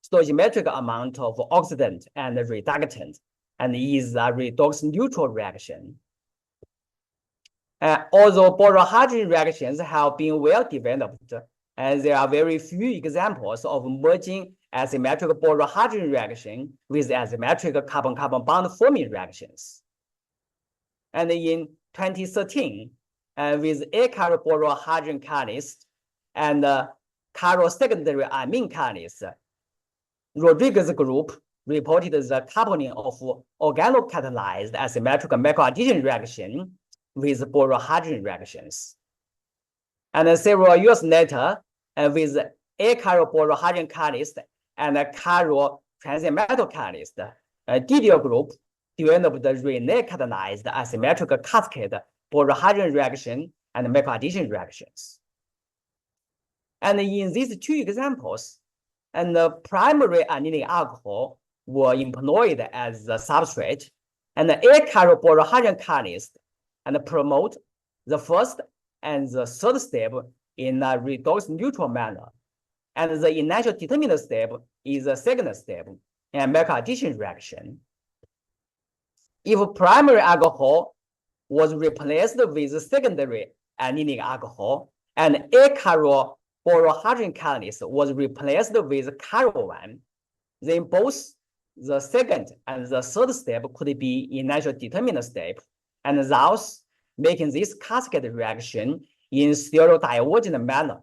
stoichiometric amount of oxidant and reductant, and is a redox neutral reaction. Although boron-hydrogen reactions have been well developed, and there are very few examples of merging asymmetric boron-hydrogen reaction with asymmetric carbon-carbon bond forming reactions. And in 2013, with acyl boron-hydrogen catalyst and chiral secondary amine catalyst, Rodriguez group reported the coupling of organocatalyzed asymmetric macroaddition reaction with boron-hydrogen reactions. And several years later, with acyl boron-hydrogen catalyst and chiral transient metal catalyst, Didier group developed the Rene catalyzed asymmetric cascade boron-hydrogen reaction and macroaddition reactions. And in these 2 examples, and the primary anilinic alcohol were employed as the substrate, and the acyl boron-hydrogen catalyst and promote the first and the third step in a redox neutral manner. And the initial determinant step is the second step in macroaddition reaction. If primary alcohol was replaced with secondary anilinic alcohol, and acyl boron-hydrogen catalyst was replaced with chiral one, then both the second and the third step could be inertial determinant step, and thus making this cascade reaction in stereodivergent manner.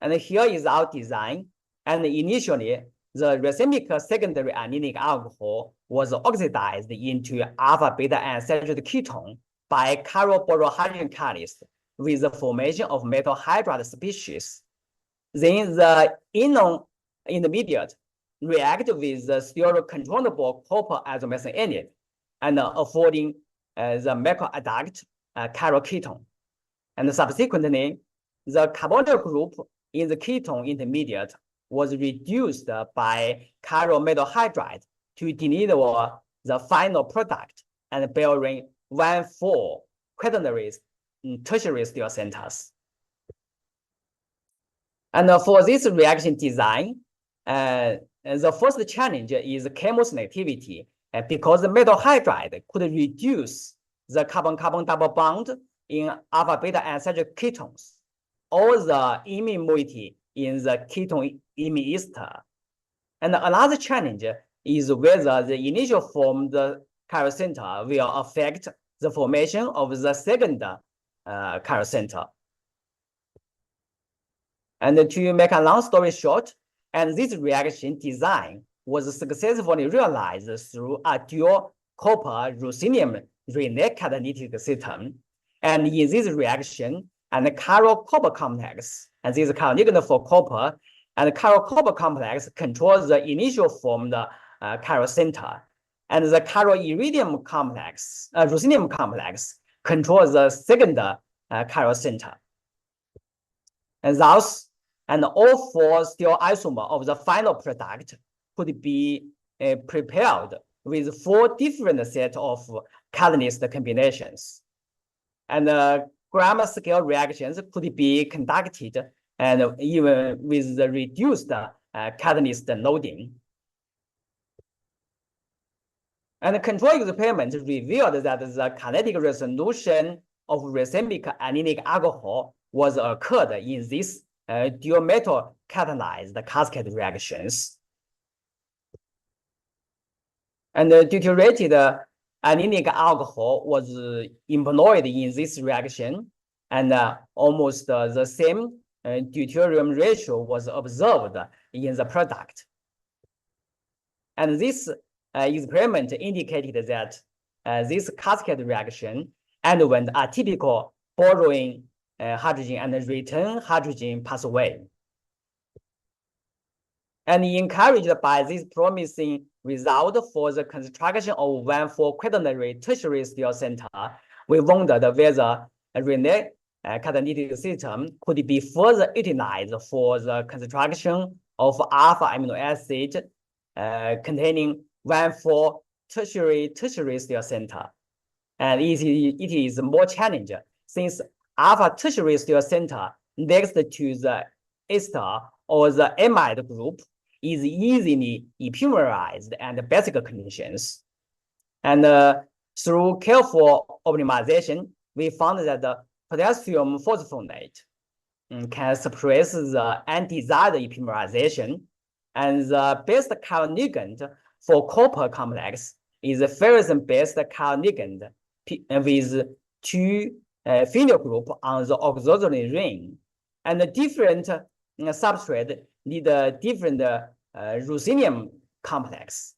And here is our design. And initially, the racemic secondary anilic alcohol was oxidized into alpha beta unsaturated ketone by carboborohydrogen catalyst with the formation of metal hydride species. Then the enone intermediate react with the stereocontrollable copper isomethionate and affording the macroadduct chiroketone. And subsequently, the carbonyl group in the ketone intermediate was reduced by chiral metal hydride to deliver the final product and bearing 1,4 quaternary tertiary stereocenters. And for this reaction design, the first challenge is chemoselectivity, because the metal hydride could reduce the carbon-carbon double bond in alpha beta unsaturated ketones, or the imine moiety in the ketone imine ester. And another challenge is whether the initial formed chiral center will affect the formation of the second chiral center. And to make a long story short, and this reaction design was successfully realized through a dual copper ruthenium Rene catalytic system. And in this reaction, and the chiral copper complex, and this is chiral ligand for copper, and the chiral copper complex controls the initial formed chiral center, and the chiral iridium complex, ruthenium complex, controls the second chiral center. And thus, and all 4 stereoisomers of the final product could be prepared with 4 different sets of catalyst combinations. And gram scale reactions could be conducted and even with the reduced catalyst loading. And the control experiment revealed that the kinetic resolution of racemic anilic alcohol was occurred in these dual metal catalyzed cascade reactions. And the deuterated anilic alcohol was employed in this reaction, and almost the same deuterium ratio was observed in the product. And this experiment indicated that this cascade reaction underwent a typical borrowing hydrogen and return hydrogen pathway. And encouraged by this promising result for the construction of 1,4 quaternary tertiary stereocenter, we wondered whether a Rene catalytic system could be further utilized for the construction of alpha amino acid containing 1,4 tertiary stereocenter. And it is more challenging since alpha tertiary stereocenter next to the ester or the amide group is easily epimerized under basic conditions. And through careful optimization, we found that the potassium phosphonate can suppress the undesired epimerization, and the best chiral ligand for copper complex is a ferrocene-based chiral ligand with 2 phenyl group on the oxygen ring, and the different substrate need a different ruthenium complex.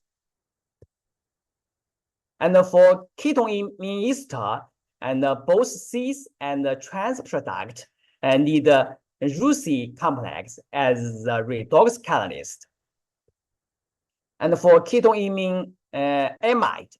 And for ketone imine ester, and both cis and trans product need a Rusi complex as the redox catalyst. And for ketone imine amide,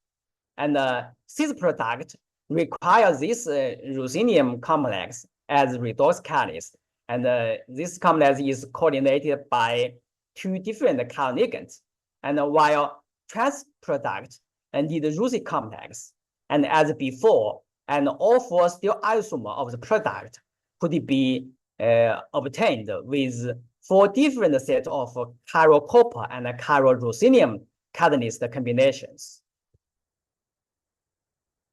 and cis product require this ruthenium complex as redox catalyst. And this complex is coordinated by 2 different chiral ligands. And while trans product need the Rusi complex, and as before, and all 4 stereoisomers of the product could be obtained with 4 different sets of chiral copper and chiral ruthenium catalyst combinations.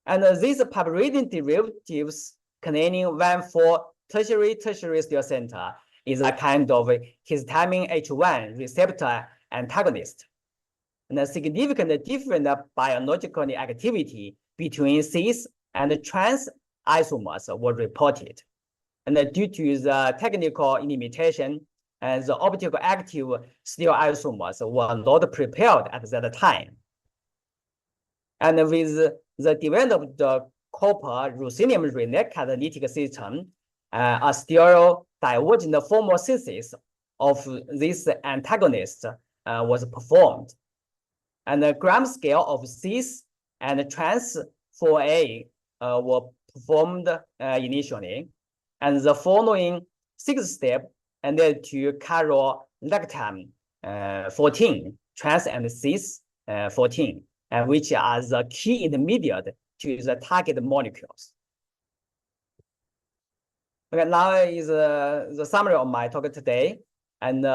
And these pyridine derivatives containing 1,4 tertiary stereocenter is a kind of histamine H1 receptor antagonist. and a significant different biological activity between cis and trans isomers were reported. And due to the technical limitation, and the optical active steel isomers were not prepared at that time. And with the development of the copper ruthenium rene catalytic system, a stereo divergent formal synthesis of this antagonist was performed. And the gram scale of cis and trans 4A were performed initially. And the following 6th step and led to caryolactam 14, trans and cis 14, which are the key intermediate to the target molecules. Okay, now is the summary of my talk today. And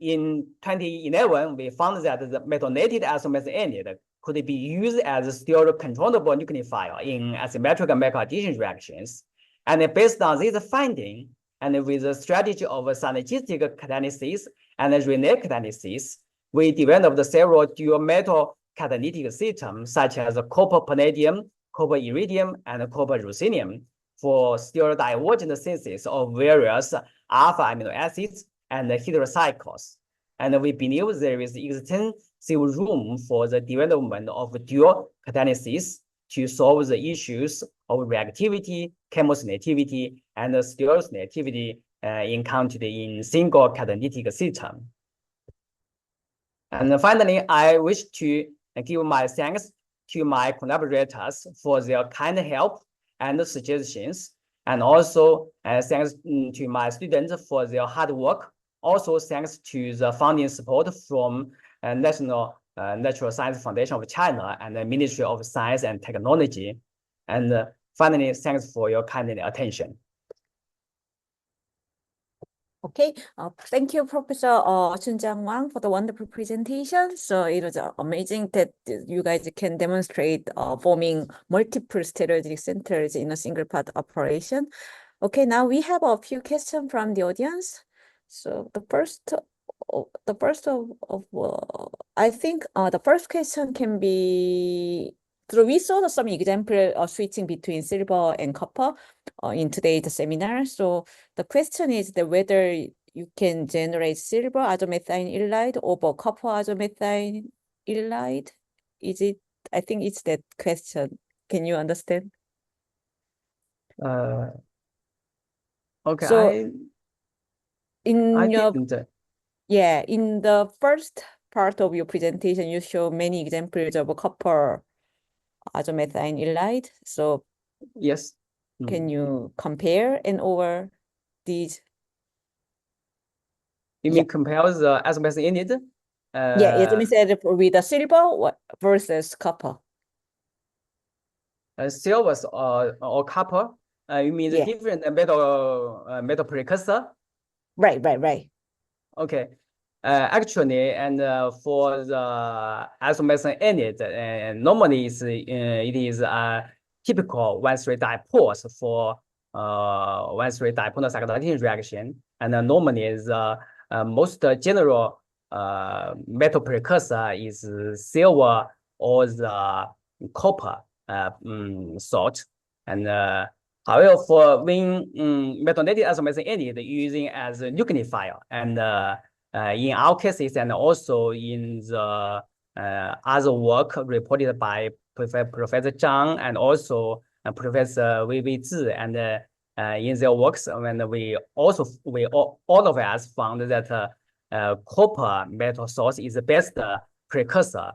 in 2011, we found that the methylated isomethionine could be used as a stereo-controllable nucleophile in asymmetric microaddition reactions. And based on this finding, and with the strategy of synergistic catalysis and Rene catalysis, we developed several dual metal catalytic systems such as copper palladium, copper iridium, and copper ruthenium for stereodivergent synthesis of various alpha amino acids and heterocycles. And we believe there is extensive room for the development of dual catalysis to solve the issues of reactivity, chemoselectivity, and stereoselectivity encountered in single catalytic system. And finally, I wish to give my thanks to my collaborators for their kind help and suggestions, and also thanks to my students for their hard work. Also, thanks to the funding support from National Natural Science Foundation of China and the Ministry of Science and Technology. And finally, thanks for your kind attention. Okay, thank you, Professor Chunjiang Wang, for the wonderful presentation. So it was amazing that you guys can demonstrate forming multiple stereogenetic centers in a single part operation. Okay, now we have a few questions from the audience. So the first question can be, so we saw some example of switching between silver and copper in today's seminar. So the question is that whether you can generate silver azomethane ylide over copper azomethane ylide. Is it? I think it's that question. Can you understand? Okay. So in the first part of your presentation, you show many examples of copper azomethane ylide. So yes, can you compare and over these? You mean compare the azomethionine? Azomethane with the silver versus copper. Silver or copper? You mean the different metal precursor? Right. Okay. Actually, and for the azomethionine, normally it is a typical 1,3 dipoles for 1,3 dipole cyclotron reaction, and normally the most general metal precursor is silver or the copper salt. And however, for when methylated azomethionine using as a nucleophile, and in our cases, and also in the other work reported by Professor Zhang and also Professor Wei Zi, and in their works, when all of us found that copper metal source is the best precursor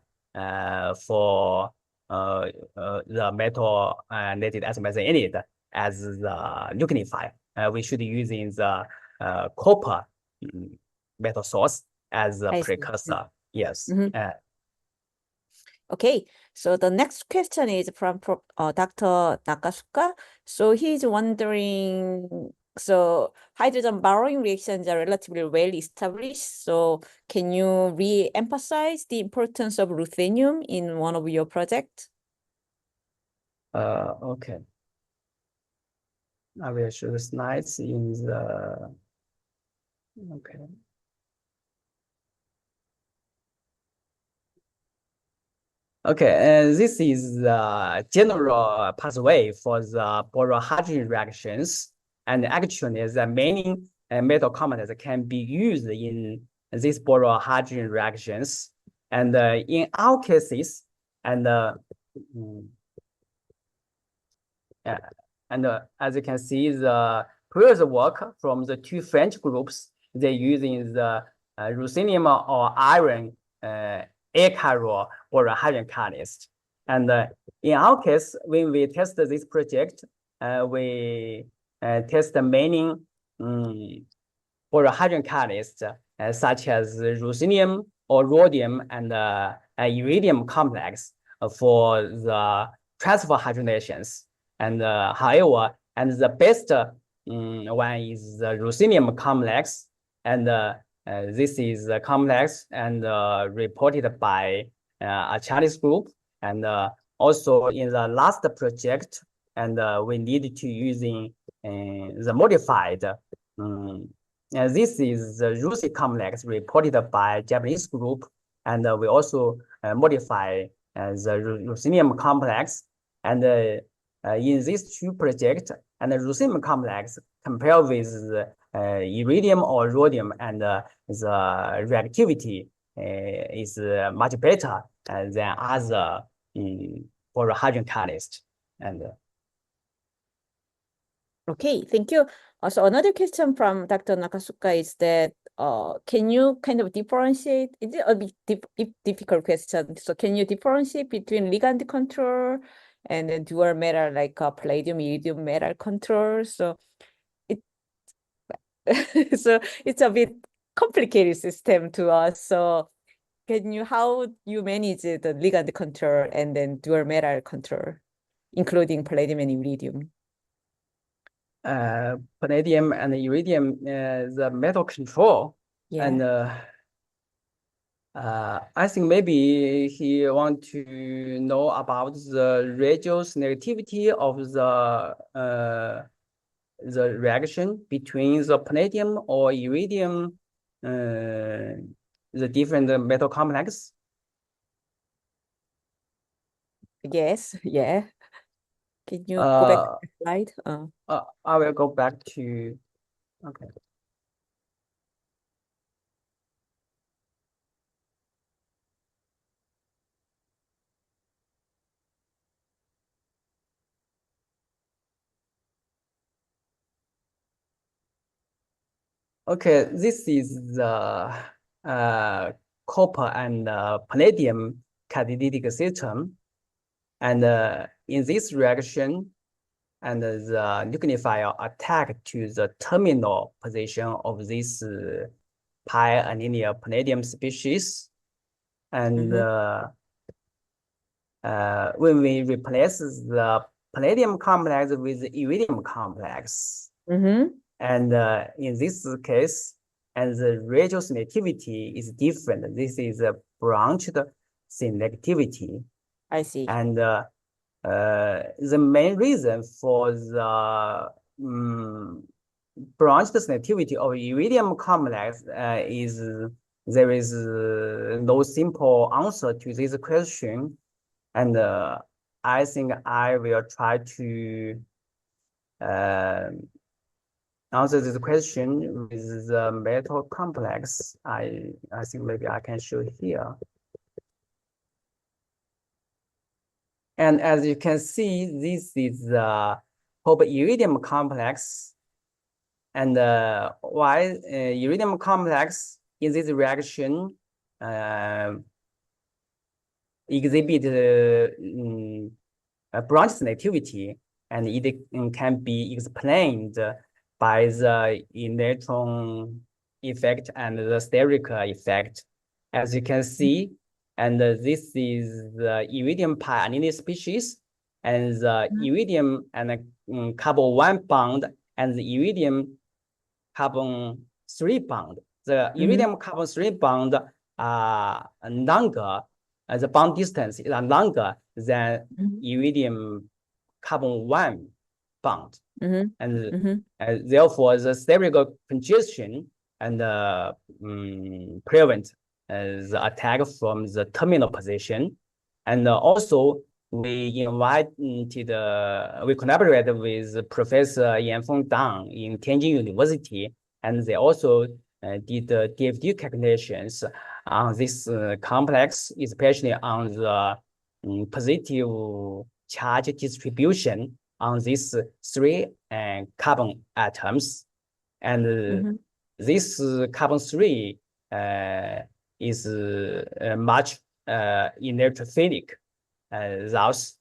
for the metal native azomethionine as the nucleophile. We should use in the copper metal source as a precursor. Yes. Okay, so the next question is from Dr. Nakasuka. So he's wondering, so hydrogen borrowing reactions are relatively well established. So can you re-emphasize the importance of ruthenium in one of your projects? Okay. I will show the slides in the, okay. Okay, this is the general pathway for the boron-hydrogen reactions, and actually the many metal complexes can be used in these boron-hydrogen reactions. And in our cases, and as you can see, the previous work from the two French groups, they're using the ruthenium or iron air-chiral boron-hydrogen catalyst. And in our case, when we test this project, we test many boron-hydrogen catalysts, such as ruthenium or rhodium and iridium complex for the transfer hydrogenations. And however, and the best one is the ruthenium complex, and this is the complex and reported by a Chinese group. And also in the last project, and we need to using the modified. This is the Rusi complex reported by Japanese group, and we also modify the ruthenium complex. And in these two projects, and the ruthenium complex compared with iridium or rhodium, and the reactivity is much better than other boron-hydrogen catalyst. And okay, thank you. So another question from Dr. Nakasuka is that can you kind of differentiate? It's a bit difficult question. So can you differentiate between ligand control and then dual metal like palladium iridium metal control? So so it's a bit complicated system to us. So how you manage the ligand control and then dual metal control, including palladium and iridium? Palladium and iridium, the metal control, Yeah. and I think maybe he want to know about the radius negativity of the reaction between the palladium or iridium, the different metal complex. Yes, yeah. Can you go back to the slide? I will go back to, okay. Okay, this is the copper and palladium catalytic system. And in this reaction, and the nucleophile attack to the terminal position of this pi-annealing palladium species. And when we replace the palladium complex with the iridium complex, and in this case, and the radius selectivity is different. This is a branched selectivity. I see. And the main reason for the branched selectivity of iridium complex is there is no simple answer to this question. And I think I will try to answer this question with the metal complex. I think maybe I can show here. And as you can see, this is the copper iridium complex. And why iridium complex in this reaction exhibit a branch selectivity, and it can be explained by the electron effect and the steric effect. As you can see, and this is the iridium pi-annealing species, and the iridium and carbon 1 bond, and the iridium carbon 3 bond. The iridium carbon 3 bond are longer, the bond distance is longer than iridium carbon 1 bond. And therefore, the steric congestion and prevent the attack from the terminal position. And also we collaborated with Professor Yanfeng Dang in Tianjin University, and they also did the DFT calculations on this complex, especially on the positive charge distribution on these 3 carbon atoms. And this carbon 3 is much electrophilic, thus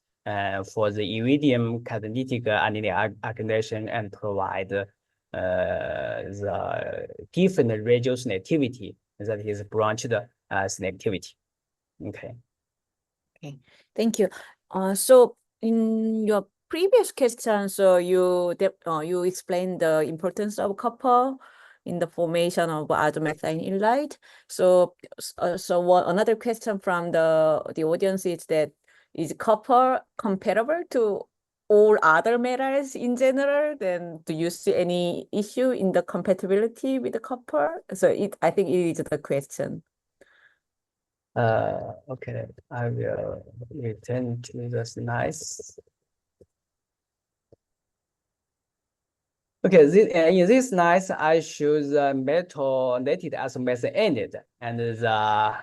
for the iridium catalytic annealing oxidation and provide the different radio selectivity, that is branched selectivity. Okay, thank you. So in your previous question, so you explained the importance of copper in the formation of azomethyl halide. So another question from the audience is that, is copper comparable to all other metals in general? Then do you see any issue in the compatibility with the copper? So I think it is the question. Okay, I will return to the slides. Okay, in this slide, I show the metal dated as methionine, and the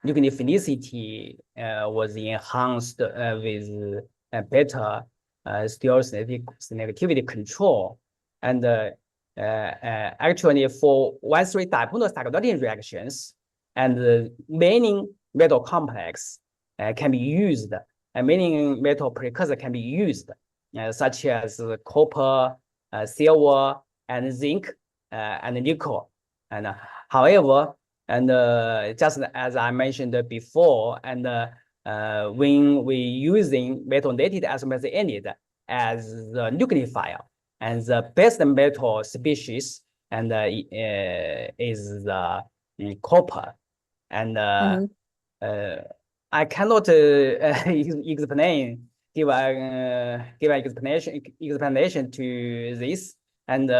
nucleophilicity was enhanced with better stereoselectivity control. And actually, for 1,3 dipole cyclodieldrin reactions, and many metal complex can be used, and many metal precursor can be used, such as copper, silver, and zinc, and nickel. And however, and just as I mentioned before, and when we using metal dated as methionine as the nucleophile, and the best metal species and is the copper. And I cannot give explanation to this, and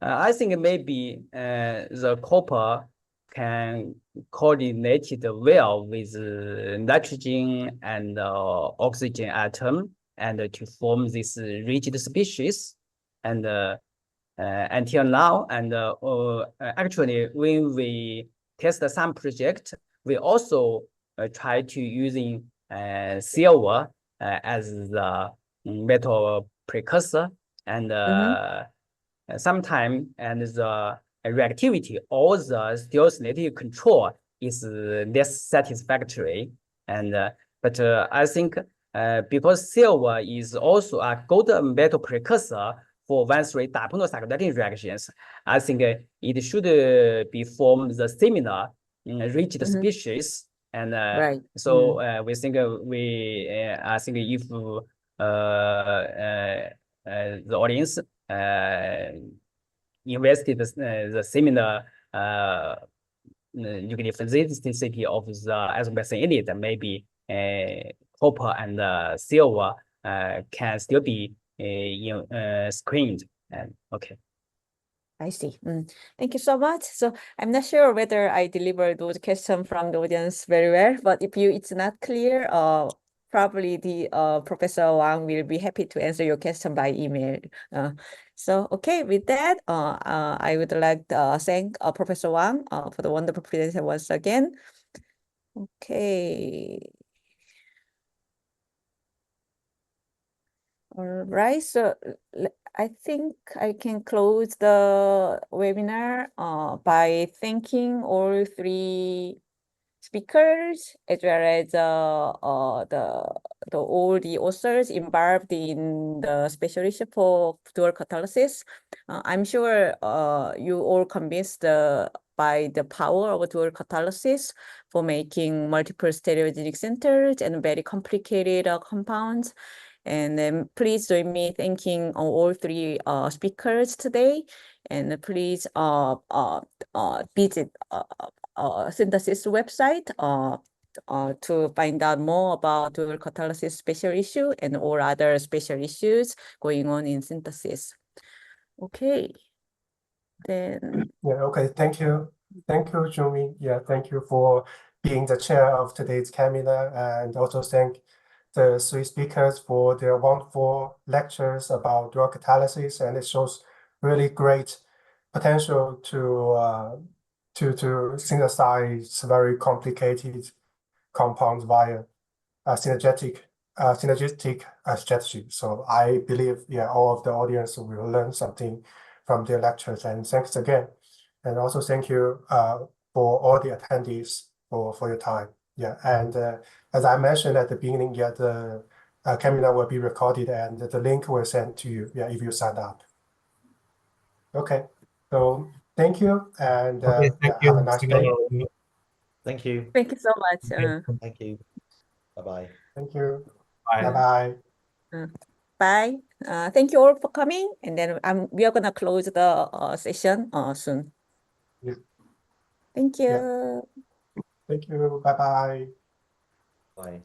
I think maybe the copper can coordinate it well with nitrogen and oxygen atom, and to form this rigid species. And until now, and actually when we test some project, we also try to using silver as the metal precursor, and sometimes and the reactivity or the stereoselectivity control is less satisfactory. And but I think because silver is also a gold metal precursor for 1,3 dipole cyclodieldrin reactions, I think it should be formed the similar rigid species. And right. So we think I think if the audience invested the similar nucleophilicity of the azomethionine, maybe copper and silver can still be screened. And okay. I see. Thank you so much. So I'm not sure whether I delivered those questions from the audience very well, but if it's not clear, probably the Professor Wang will be happy to answer your question by email. So okay, with that, I would like to thank Professor Wang for the wonderful presentation once again. Okay. All right, so I think I can close the webinar by thanking all 3 speakers, as well as all the authors involved in the special issue for dual catalysis. I'm sure you all convinced by the power of dual catalysis for making multiple stereogenic centers and very complicated compounds. And then please join me thanking all 3 speakers today. And please visit SYNTHESIS website to find out more about dual catalysis special issue and all other special issues going on in SYNTHESIS. Okay. Then okay, thank you, Jung. Yeah, thank you for being the chair of today's seminar, and also thank the three speakers for their wonderful lectures about drug catalysis, and it shows really great potential to synthesize very complicated compounds via synergistic strategy. So I believe, yeah, all of the audience will learn something from their lectures, and thanks again. And also thank you for all the attendees for your time. Yeah, and as I mentioned at the beginning, yeah, the seminar will be recorded and the link will send to you, yeah, if you sign up. Okay, so thank you, and Okay, yeah, thank you. have a nice day. Thank you. Thank you so much. Thank you. Bye-bye. Thank you. Bye. Bye-bye. Bye. Thank you all for coming, and then we are gonna close the session soon. Yeah. Thank you. Yeah. Thank you. Bye-bye. Bye.